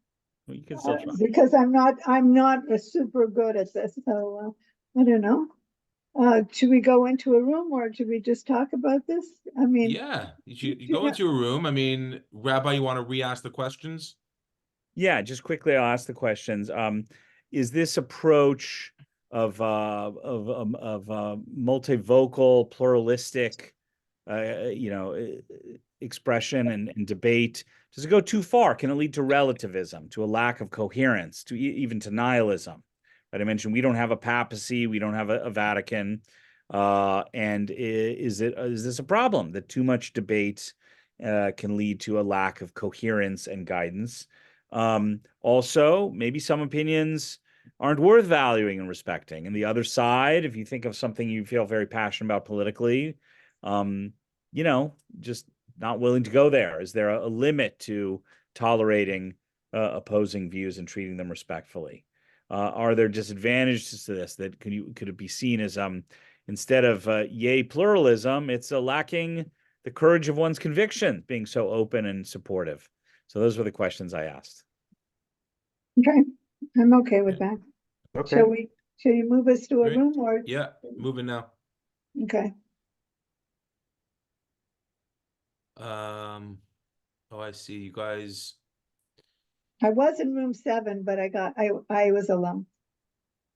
you can still try. because I'm not super good at this, so I don't know. Should we go into a room or should we just talk about this? I mean, Yeah, you go into a room. I mean, Rabbi, you want to re-ask the questions? Yeah, just quickly, I'll ask the questions. Is this approach of multivocal, pluralistic, expression and debate, does it go too far? Can it lead to relativism, to a lack of coherence, to even to nihilism? Right? I mentioned we don't have a papacy, we don't have a Vatican, and is this a problem that too much debate can lead to a lack of coherence and guidance? Also, maybe some opinions aren't worth valuing and respecting. And the other side, if you think of something you feel very passionate about politically, just not willing to go there. Is there a limit to tolerating opposing views and treating them respectfully? Are there disadvantages to this that could it be seen as instead of yay pluralism, it's lacking the courage of one's conviction, being so open and supportive? So those were the questions I asked. okay, I'm okay with that. Okay. Shall you move us to a Great. room or? Yeah, moving now. Okay. Oh, I see. You guys. I was in room 7, but I was alone.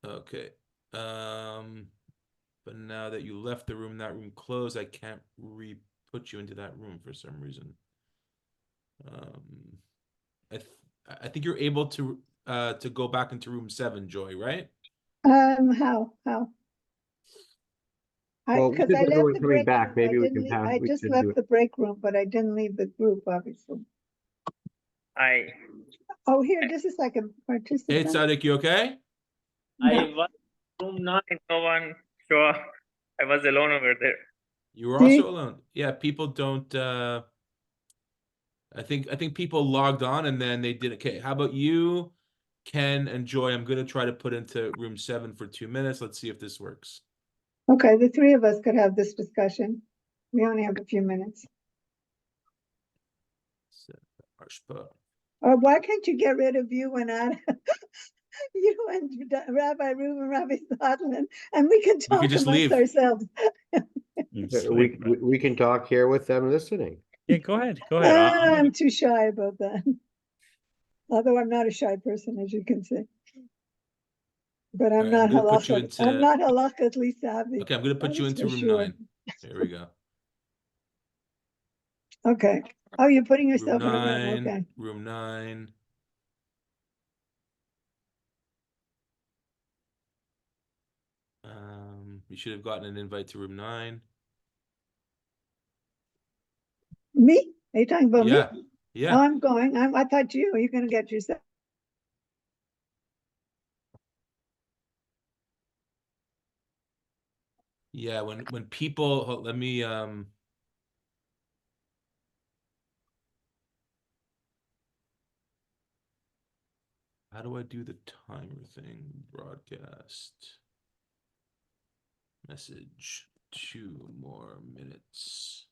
Okay. But now that you left the room, that room closed, I can't put you into that room for some reason. I think you're able to go back into room 7, Joy, right? How? Well, Because because I left everyone's the coming break back, room. maybe I we didn't can leave. pass. I we just can do left it. the break room, but I didn't leave the group, obviously. Oh, here, just a second. Hey, Participant. Tzaddik, you okay? No. I was room 9, no one show up. I was alone over there. You were See? also alone. Yeah, people don't. I think people logged on and then they didn't. Okay, how about you, Ken and Joy? I'm gonna try to put into room 7 for 2 minutes. Let's see if this works. Okay, the 3 of us could have this discussion. We only have a few minutes. Or why can't you get rid of you and Adam? You and Rabbi Rubin, Rabbi Stadlin, and we can talk just amongst leave. ourselves. We can talk here with them listening. Yeah, go ahead. Go ahead. I'm too shy about that. Although I'm not a shy person, as you can see. But I'm not halakha. I'm not halachically savvy. Okay, I'm gonna put you into room 9. There we go. Okay. Oh, you're putting Room yourself in a room. 9. Okay. Room 9. You should have gotten an invite to room 9. Me? Are you talking about me? Yeah. Oh, I'm going. I thought you. Are you going to get yourself? Yeah, when people, let me how do I do the timer thing? Broadcast message, 2 more minutes.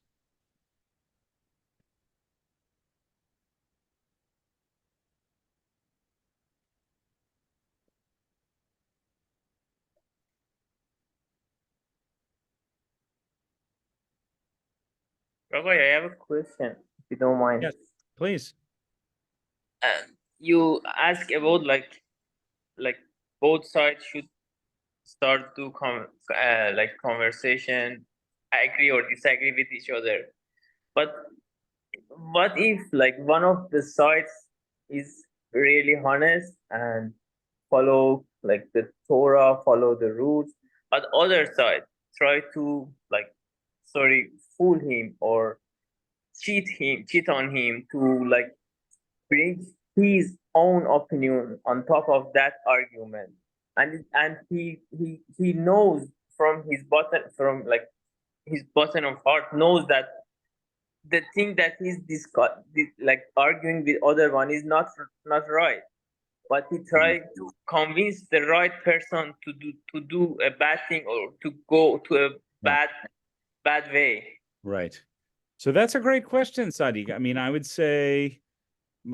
Rabbi, I have a question, if you don't mind. Yes, please. You ask about like both sides should start to like conversation, agree or disagree with each other. But what if like one of the sides is really honest and follow like the Torah, follow the rules, but other side try to fool him or cheat on him to like bring his own opinion on top of that argument, and he knows from his bottom his bottom of heart knows that the thing that like arguing with other one is not right, but he tried to convince the right person to do a bad thing or to go to a bad way. Right. So that's a great question, Sadiq. I mean, I would say,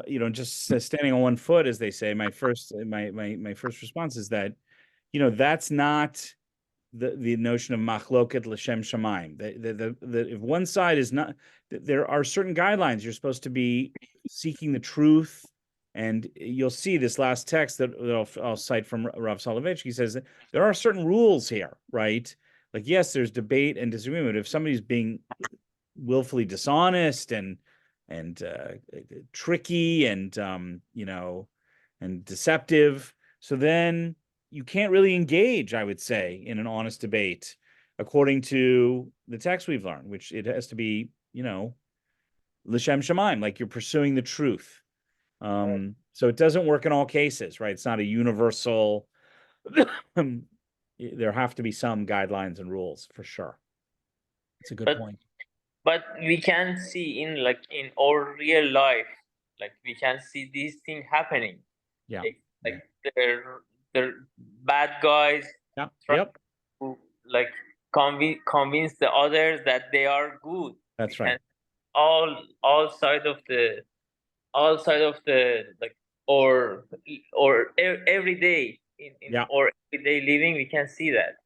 you know, just standing on one foot, as they say, my first response is that, you know, that's not the notion of machloket l'shem shamayim. That if one side is not, there are certain guidelines. You're supposed to be seeking the truth, and you'll see this last text that I'll cite from Rav Soloveitch. He says that there are certain rules here, right? Like, yes, there's debate and disagreement. If somebody's being willfully dishonest and tricky and you know, and deceptive, so then you can't really engage, I would say, in an honest debate according to the text we've learned, which it has to be, you know, l'shem shamayim, like you're pursuing the truth. So it doesn't work in all cases, right? It's not a universal. There have to be some guidelines and rules for sure. It's a good point. But we can see in our real life, like we can see these things happening. Yeah. Like the bad guys try to like convince the others that they are good. That's right. All side of the like or every day in our everyday living, we can see that.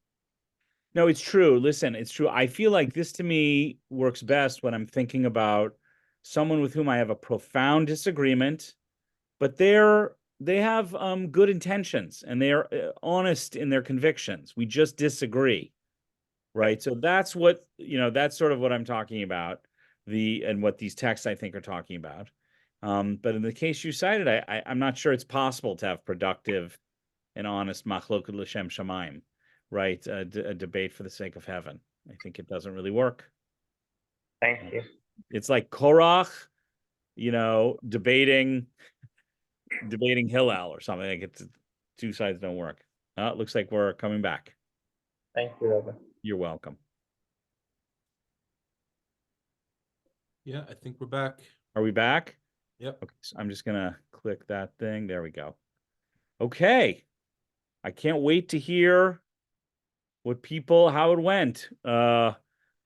No, it's true. Listen, it's true. I feel like this to me works best when I'm thinking about someone with whom I have a profound disagreement, but they have good intentions and they are honest in their convictions. We just disagree, right? So that's what, you know, that's sort of what I'm talking about, and what these texts I think are talking about. But in the case you cited, I'm not sure it's possible to have productive and honest machloket l'shem shamayim, right? A debate for the sake of heaven. I think it doesn't really work. Thank you. It's like Korach, you know, debating Hillel or something. Like it's two sides don't work. It looks like we're coming back. Thank you, Robert. You're welcome. Yeah, I think we're back. Are we back? Yep. Okay, so I'm just gonna click that thing. There we go. Okay. I can't wait to hear how it went.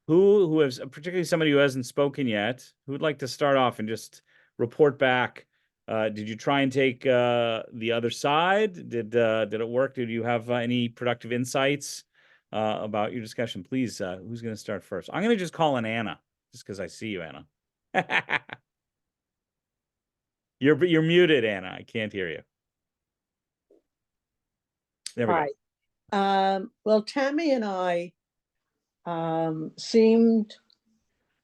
Who has, particularly somebody who hasn't spoken yet, who would like to start off and just report back? Did you try and take the other side? Did it work? Did you have any productive insights about your discussion? Please, who's going to start first? I'm going to just call on Anna, just because I see you, Anna. You're muted, Anna. I can't hear you. There we go. Well, Tammy and I seemed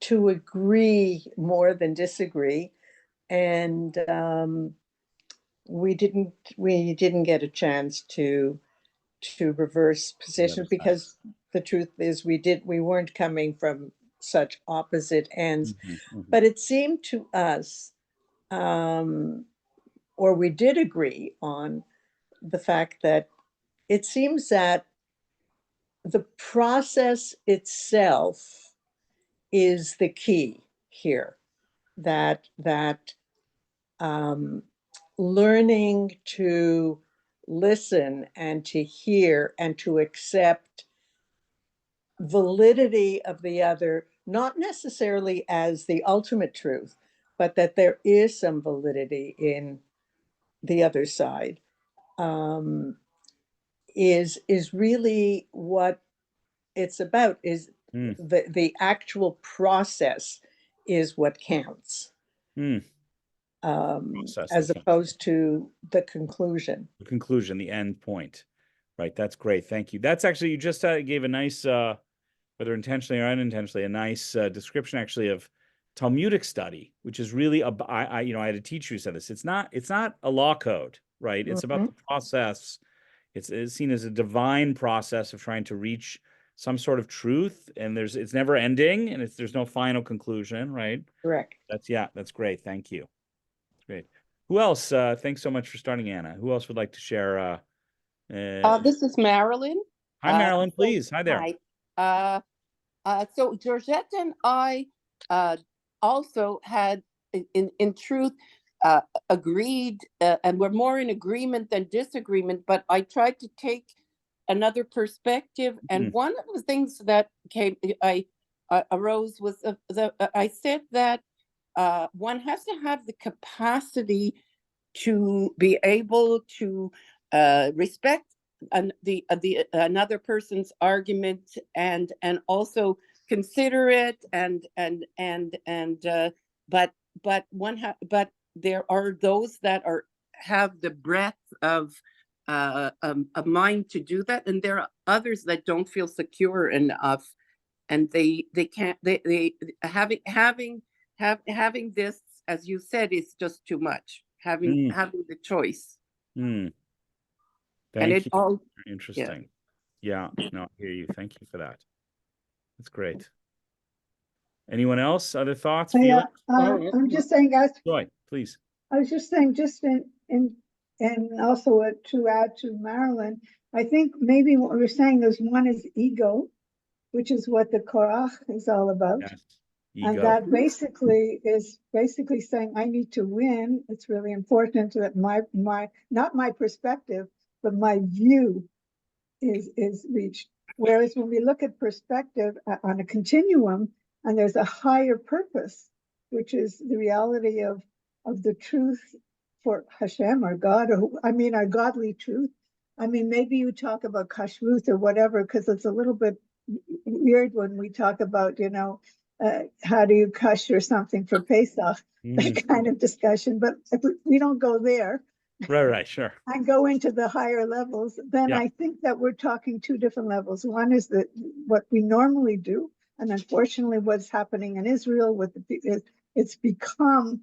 to agree more than disagree, and we didn't get a chance to reverse positions because the truth is we weren't coming from such opposite ends. But it seemed to us, or we did agree on the fact that it seems that the process itself is the key here. That learning to listen and to hear and to accept validity of the other, not necessarily as the ultimate truth, but that there is some validity in the other side, is really what it's about. Is the actual process is what counts, as opposed to the conclusion. The conclusion, the end point. Right. That's great. Thank you. That's actually, you just gave a nice, whether intentionally or unintentionally, a nice description actually of Talmudic study, which is really I had a teacher who said this. It's not a law code, right? It's about the process. It's seen as a divine process of trying to reach some sort of truth, and it's never ending, and there's no final conclusion, right? Correct. That's great. Thank you. Great. Who else? Thanks so much for starting, Anna. Who else would like to share? This is Marilyn. Hi, Marilyn, please. Hi there. Hi. So Georgette and I also had, in truth, agreed, and we're more in agreement than disagreement, but I tried to take another perspective. And one of the things that arose was I said that one has to have the capacity to be able to respect another person's argument and also consider it but there are those that have the breadth of a mind to do that, and there are others that don't feel secure enough, and they can't. Having this, as you said, is just too much. Having the choice. Thank it you. all Interesting. Yeah. No, I hear you. Thank you for that. That's great. Anyone else? Other thoughts? Yeah, I'm just saying, guys. Joy, please. I was just saying, just in also to add to Marilyn, I think maybe what we're saying is one is ego, which is what the Korach is all about. Yes. And that basically is saying, I need to win. It's really important that not my perspective, but my view is reached. Whereas when we look at perspective on a continuum, and there's a higher purpose, which is the reality of the truth for Hashem or God, or our godly truth. Maybe you talk about kashrut or whatever, because it's a little bit weird when we talk about, how do you kasher something for Pesach, that kind of discussion. But if we don't go there, right, sure, and go into the higher levels, then I think that we're talking two different levels. One is what we normally do, and unfortunately what's happening in Israel it's become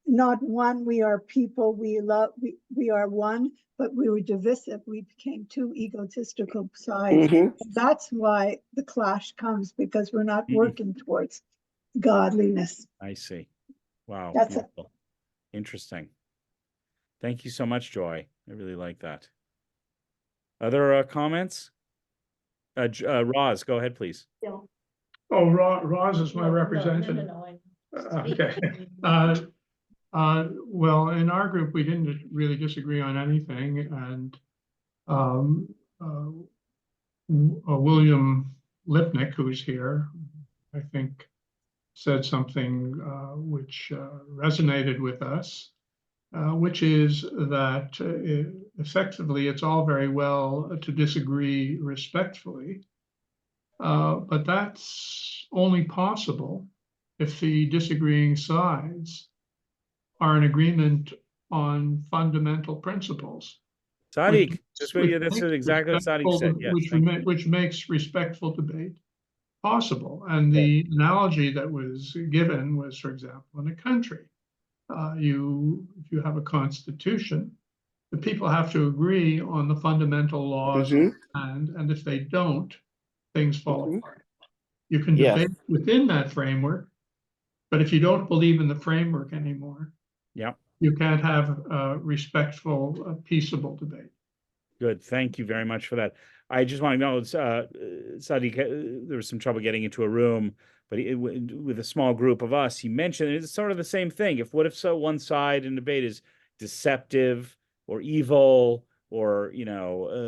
not one, we are people, we are one, but we were divisive. We became two egotistical sides. That's why the clash comes, because we're not working towards godliness. I see. Wow. That's beautiful. Interesting. Thank you so much, Joy. I really like that. Other comments? Roz, go ahead, please. Oh, Roz is my representative. Okay. Well, in our group, we didn't really disagree on anything, and William Lipnick, who's here, I think, said something which resonated with us, which is that effectively it's all very well to disagree respectfully, but that's only possible if the disagreeing sides are in agreement on fundamental principles. Sadiq, that's exactly what Sadiq said. Yes, which makes respectful debate possible. And the analogy that was given was, for example, in a country, if you have a constitution, the people have to agree on the fundamental laws, and if they don't, things fall apart. You can debate within that framework, but if you don't believe in the framework anymore, you can't have a respectful, peaceable debate. Good. Thank you very much for that. I just want to know, Sadiq, there was some trouble getting into a room, but with a small group of us, he mentioned it's sort of the same thing. What if one side in debate is deceptive or evil or,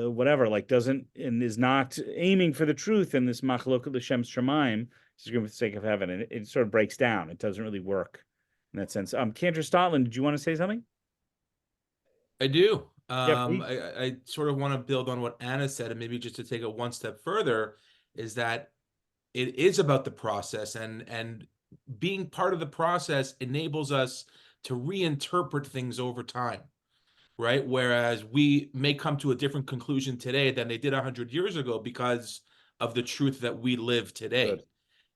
whatever, like doesn't and is not aiming for the truth in this machlokes l'shem shamayim, just for the sake of heaven, and it sort of breaks down. It doesn't really work in that sense. Cantor Stotland, did you want to say something? I do. Yeah, I sort of want to build on what Anna said, and maybe just to take it one step further, is that it is about the process, and being part of the process enables us to reinterpret things over time, right? Whereas we may come to a different conclusion today than they did 100 years ago because of the truth that we live today. Good.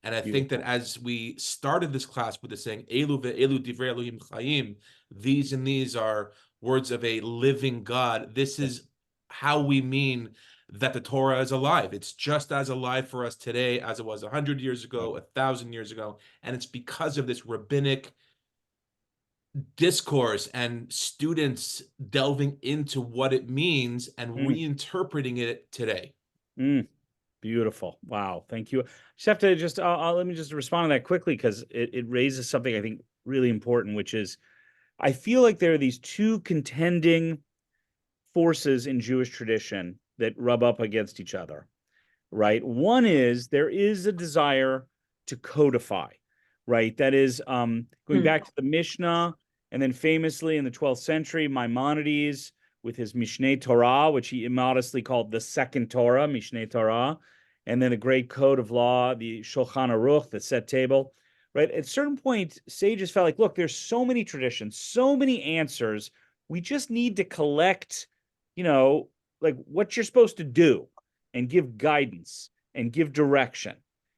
And I think that as we started this class with the saying, Elu ve'elu divrei Elohim chayim, these and these are words of a living God. This is how we mean that the Torah is alive. It's just as alive for us today as it was 100 years ago, 1,000 years ago. And it's because of this rabbinic discourse and students delving into what it means and reinterpreting it today. Beautiful. Wow. Thank you. Let me just respond to that quickly, because it raises something I think really important, which is I feel like there are these two contending forces in Jewish tradition that rub up against each other, right? One is there is a desire to codify, right? That is going back to the Mishnah, and then famously in the 12th century, Maimonides with his Mishneh Torah, which he immodestly called the second Torah, Mishneh Torah, and then the great code of law, the Shulchan Aruch, the set table, right? At a certain point, sages felt like, look, there's so many traditions, so many answers. We just need to collect, like what you're supposed to do and give guidance and give direction.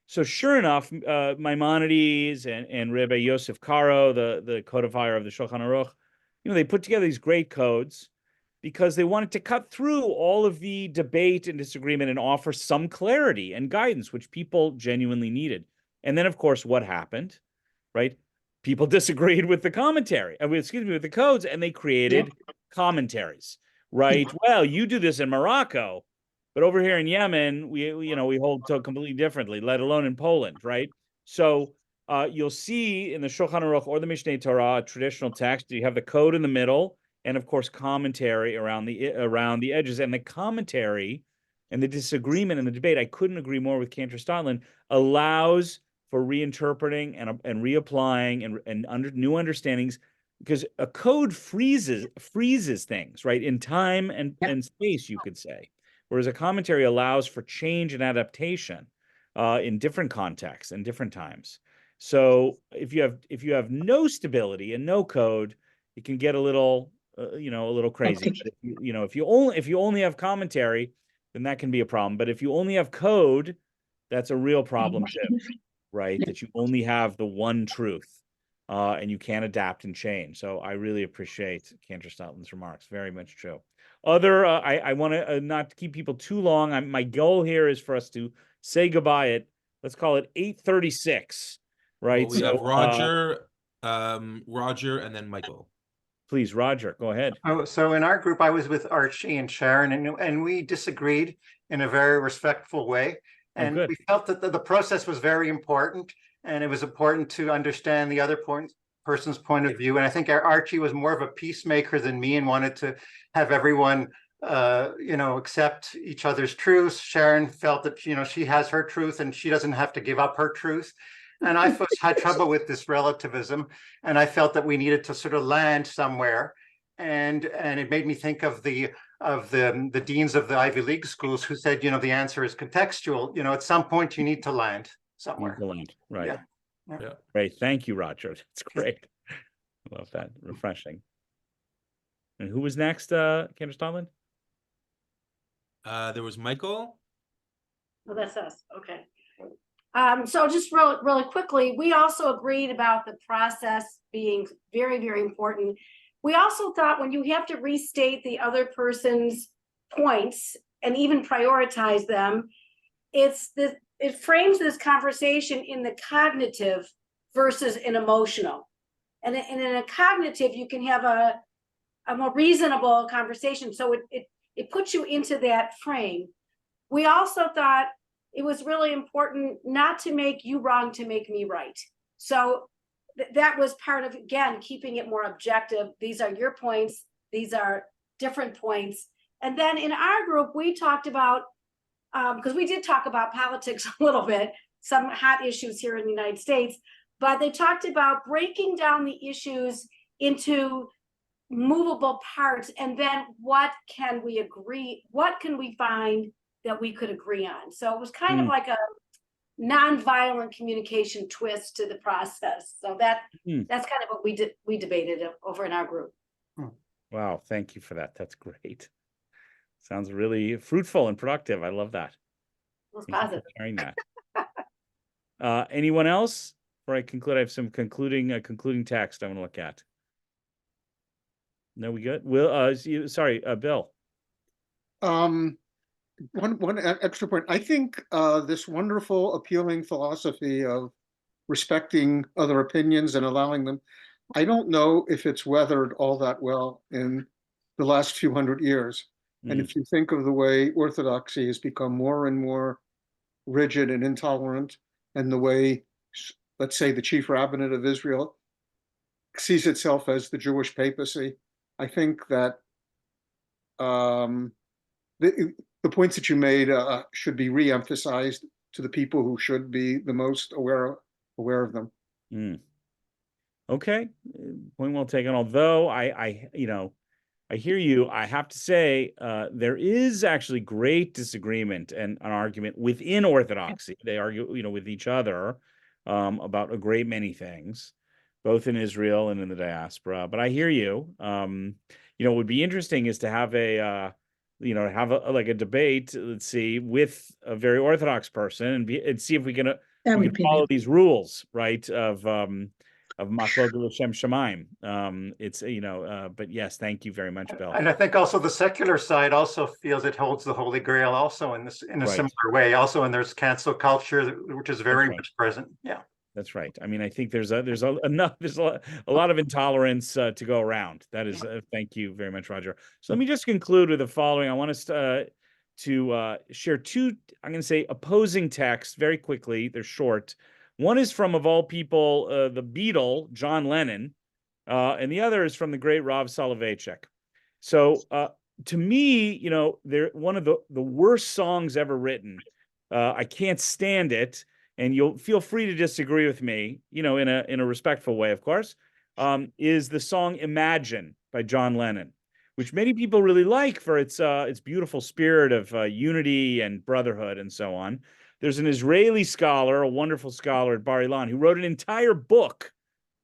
So sure enough, Maimonides and Rabbi Yosef Karo, the codifier of the Shulchan Aruch, they put together these great codes because they wanted to cut through all of the debate and disagreement and offer some clarity and guidance, which people genuinely needed. And then, of course, what happened, right? People disagreed with the commentary, with the codes, and they created commentaries, right? Well, you do this in Morocco, but over here in Yemen, we hold to completely differently, let alone in Poland, right? So you'll see in the Shulchan Aruch or the Mishneh Torah, a traditional text, you have the code in the middle, and of course commentary around the edges. And the commentary and the disagreement and the debate, I couldn't agree more with Cantor Stotland, allows for reinterpreting and reapplying and new understandings, because a code freezes things, right, in time and space, you could say, whereas a commentary allows for change and adaptation in different contexts and different times. So if you have no stability and no code, it can get a little crazy. If you only have commentary, then that can be a problem. But if you only have code, that's a real problem too, right? That you only have the one truth, and you can't adapt and change. So I really appreciate Cantor Stotland's remarks. Very much true. I want to not keep people too long. My goal here is for us to say goodbye at, let's call it 8:36, right? Well, we have Roger, and then Michael. Please, Roger, go ahead. Oh, so in our group, I was with Archie and Sharon, and we disagreed in a very respectful way. And we felt that the process was very important, and it was important to understand the other person's point of view. And I think Archie was more of a peacemaker than me and wanted to have everyone, accept each other's truths. Sharon felt that, she has her truth and she doesn't have to give up her truth. And I had trouble with this relativism, and I felt that we needed to sort of land somewhere. And it made me think of the deans of the Ivy League schools who said, the answer is contextual. At some point you need to land somewhere. Right. Yeah. Great. Thank you, Roger. That's great. I love that. Refreshing. And who was next, Cantor Stotland? There was Michael. Oh, that's us. Okay. So just really quickly, we also agreed about the process being very, very important. We also thought when you have to restate the other person's points and even prioritize them, it frames this conversation in the cognitive versus an emotional. And in a cognitive, you can have a more reasonable conversation. So it puts you into that frame. We also thought it was really important not to make you wrong to make me right. So that was part of, again, keeping it more objective. These are your points. These are different points. And then in our group, we talked about, because we did talk about politics a little bit, some hot issues here in the United States, but they talked about breaking down the issues into movable parts, and then what can we find that we could agree on. So it was kind of like a nonviolent communication twist to the process. So that's kind of what we debated over in our group. Wow, thank you for that. That's great. Sounds really fruitful and productive. I love that. It was positive. Sharing that. Anyone else? Before I conclude, I have some concluding text I want to look at. No, we good? Sorry, Bill. One extra point. I think this wonderful, appealing philosophy of respecting other opinions and allowing them, I don't know if it's weathered all that well in the last few hundred years. And if you think of the way Orthodoxy has become more and more rigid and intolerant, and the way, let's say, the chief rabbinate of Israel sees itself as the Jewish papacy, I think that the points that you made should be re-emphasized to the people who should be the most aware of them. Okay, point well taken. Although I hear you, I have to say there is actually great disagreement and an argument within Orthodoxy. They argue, with each other about a great many things, both in Israel and in the diaspora. But I hear you. What would be interesting is to have a debate, let's see, with a very Orthodox person and see if we can follow these rules, right? Of Machlok L'Shem Shemaim. But yes, thank you very much, Bill. And I think also the secular side also feels it holds the Holy Grail also in a similar way. Also, and there's cancel culture, which is very much present. Yeah. That's right. I mean, I think there's a lot of intolerance to go around. That is, thank you very much, Roger. So let me just conclude with the following. I want us to share two, I'm going to say, opposing texts very quickly. They're short. One is from, of all people, the Beatle, John Lennon, and the other is from the great Rav Soloveitchik. So to me, they're one of the worst songs ever written. I can't stand it. And you'll feel free to disagree with me, in a respectful way, of course, is the song Imagine by John Lennon, which many people really like for its beautiful spirit of unity and brotherhood and so on. There's an Israeli scholar, a wonderful scholar at Bar Ilan, who wrote an entire book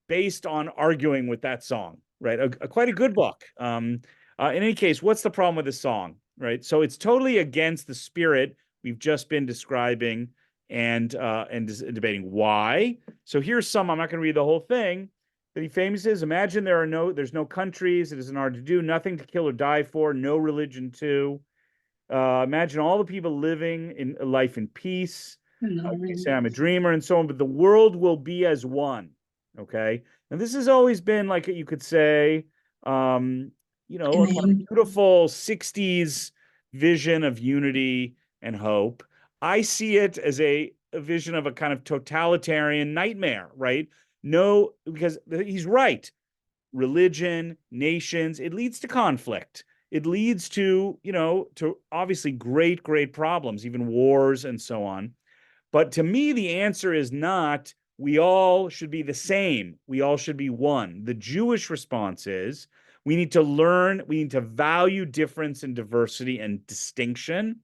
based on arguing with that song, right? Quite a good book. In any case, what's the problem with the song, right? So it's totally against the spirit we've just been describing and debating. Why? So here's some, I'm not going to read the whole thing, but he famously says, imagine there's no countries, it isn't hard to do, nothing to kill or die for, no religion too. Imagine all the people living in life in peace. You say I'm a dreamer and so on, but the world will be as one. Okay. And this has always been, like you could say, a kind of beautiful 60s vision of unity and hope. I see it as a vision of a kind of totalitarian nightmare, right? No, because he's right. Religion, nations, it leads to conflict. It leads to, to obviously great, great problems, even wars and so on. But to me, the answer is not, we all should be the same. We all should be one. The Jewish response is, we need to learn, we need to value difference and diversity and distinction,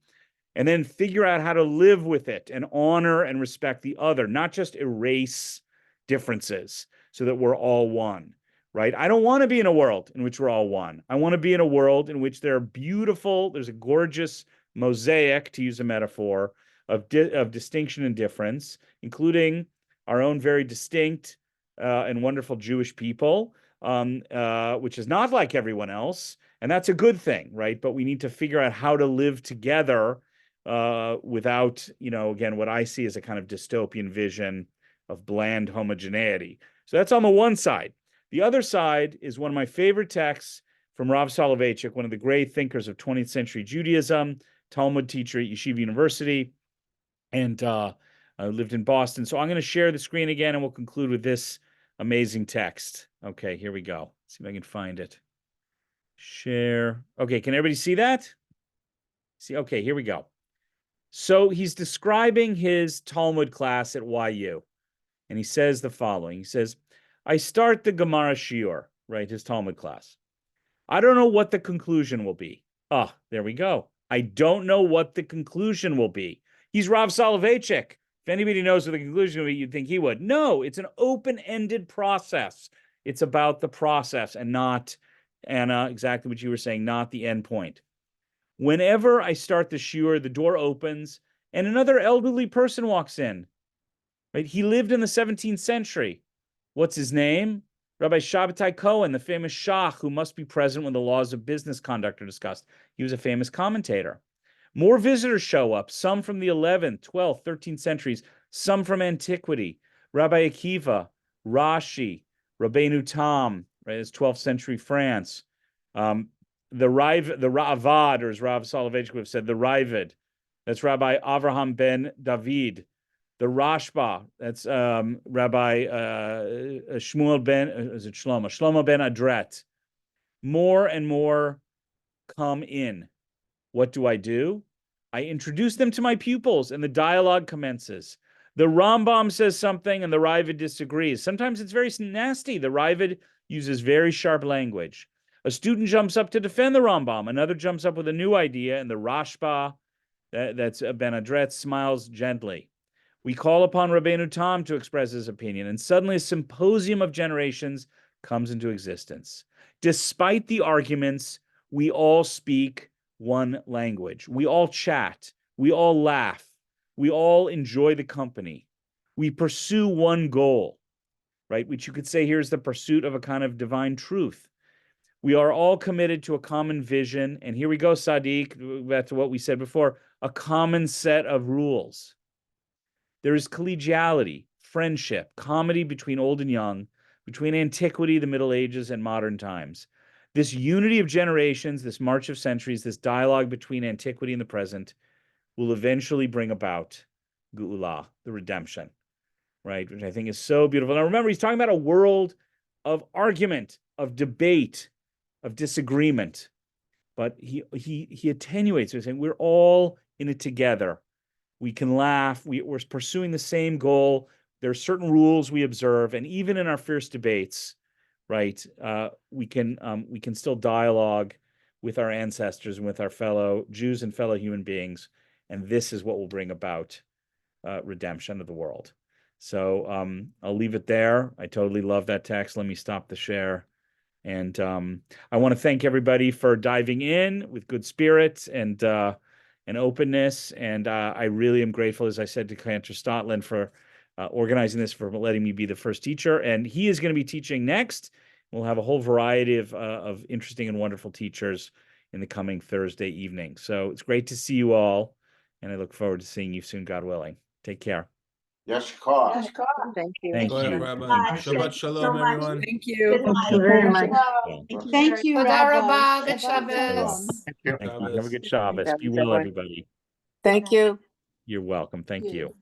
and then figure out how to live with it and honor and respect the other, not just erase differences so that we're all one, right? I don't want to be in a world in which we're all one. I want to be in a world in which there's a gorgeous mosaic, to use a metaphor, of distinction and difference, including our own very distinct and wonderful Jewish people, which is not like everyone else. And that's a good thing, right? But we need to figure out how to live together without, again, what I see as a kind of dystopian vision of bland homogeneity. So that's on the one side. The other side is one of my favorite texts from Rav Soloveitchik, one of the great thinkers of 20th century Judaism, Talmud teacher at Yeshiva University, and lived in Boston. So I'm going to share the screen again, and we'll conclude with this amazing text. Okay, here we go. Let's see if I can find it. Share. Okay, can everybody see that? See, okay, here we go. So he's describing his Talmud class at YU, and he says the following. He says, I start the Gemara Shiur, right, his Talmud class. I don't know what the conclusion will be. Ah, there we go. I don't know what the conclusion will be. He's Rav Soloveitchik. If anybody knows what the conclusion will be, you'd think he would. No, it's an open-ended process. It's about the process and not, Anna, exactly what you were saying, not the end point. Whenever I start the shiur, the door opens and another elderly person walks in. Right? He lived in the 17th century. What's his name? Rabbi Shabbatai Cohen, the famous Shach who must be present when the laws of business conduct are discussed. He was a famous commentator. More visitors show up, some from the 11th, 12th, 13th centuries, some from antiquity. Rabbi Akiva, Rashi, Rabbeinu Tam, right? It's 12th century France. The Ravad, or as Rav Soloveitchik would have said, the Ravid. That's Rabbi Avraham ben David. The Rashba, that's Rabbi Shmuel ben, is it Shlomo? Shlomo ben Adret. More and more come in. What do? I introduce them to my pupils, and the dialogue commences. The Rambam says something, and the Ravid disagrees. Sometimes it's very nasty. The Ravid uses very sharp language. A student jumps up to defend the Rambam. Another jumps up with a new idea, and the Rashba, that's Ben Adret, smiles gently. We call upon Rabbeinu Tam to express his opinion, and suddenly a symposium of generations comes into existence. Despite the arguments, we all speak one language. We all chat. We all laugh. We all enjoy the company. We pursue one goal, right? Which you could say here is the pursuit of a kind of divine truth. We are all committed to a common vision. And here we go, Sadiq, back to what we said before, a common set of rules. There is collegiality, friendship, comedy between old and young, between antiquity, the Middle Ages, and modern times. This unity of generations, this march of centuries, this dialogue between antiquity and the present will eventually bring about Geula, the redemption, right? Which I think is so beautiful. Now remember, he's talking about a world of argument, of debate, of disagreement, but he attenuates it, saying we're all in it together. We can laugh. We're pursuing the same goal. There are certain rules we observe, and even in our fierce debates, right, we can still dialogue with our ancestors and with our fellow Jews and fellow human beings, and this is what will bring about redemption of the world. So I'll leave it there. I totally love that text. Let me stop the share. And I want to thank everybody for diving in with good spirit and openness. And I really am grateful, as I said, to Cantor Stotland for organizing this, for letting me be the first teacher. And he is going to be teaching next. We'll have a whole variety of interesting and wonderful teachers in the coming Thursday evening. So it's great to see you all. And I look forward to seeing you soon, God willing. Take care. Yes, God. Thank you. Thank you. Rabbi. Shabbat shalom, everyone. Thank you. Thank you very much. Thank you, Toda Rabbi. rabba, good Shabbat Shabbos. Thank you. Have a good Shabbos. Be well, everybody. Thank you. You're welcome. Thank you.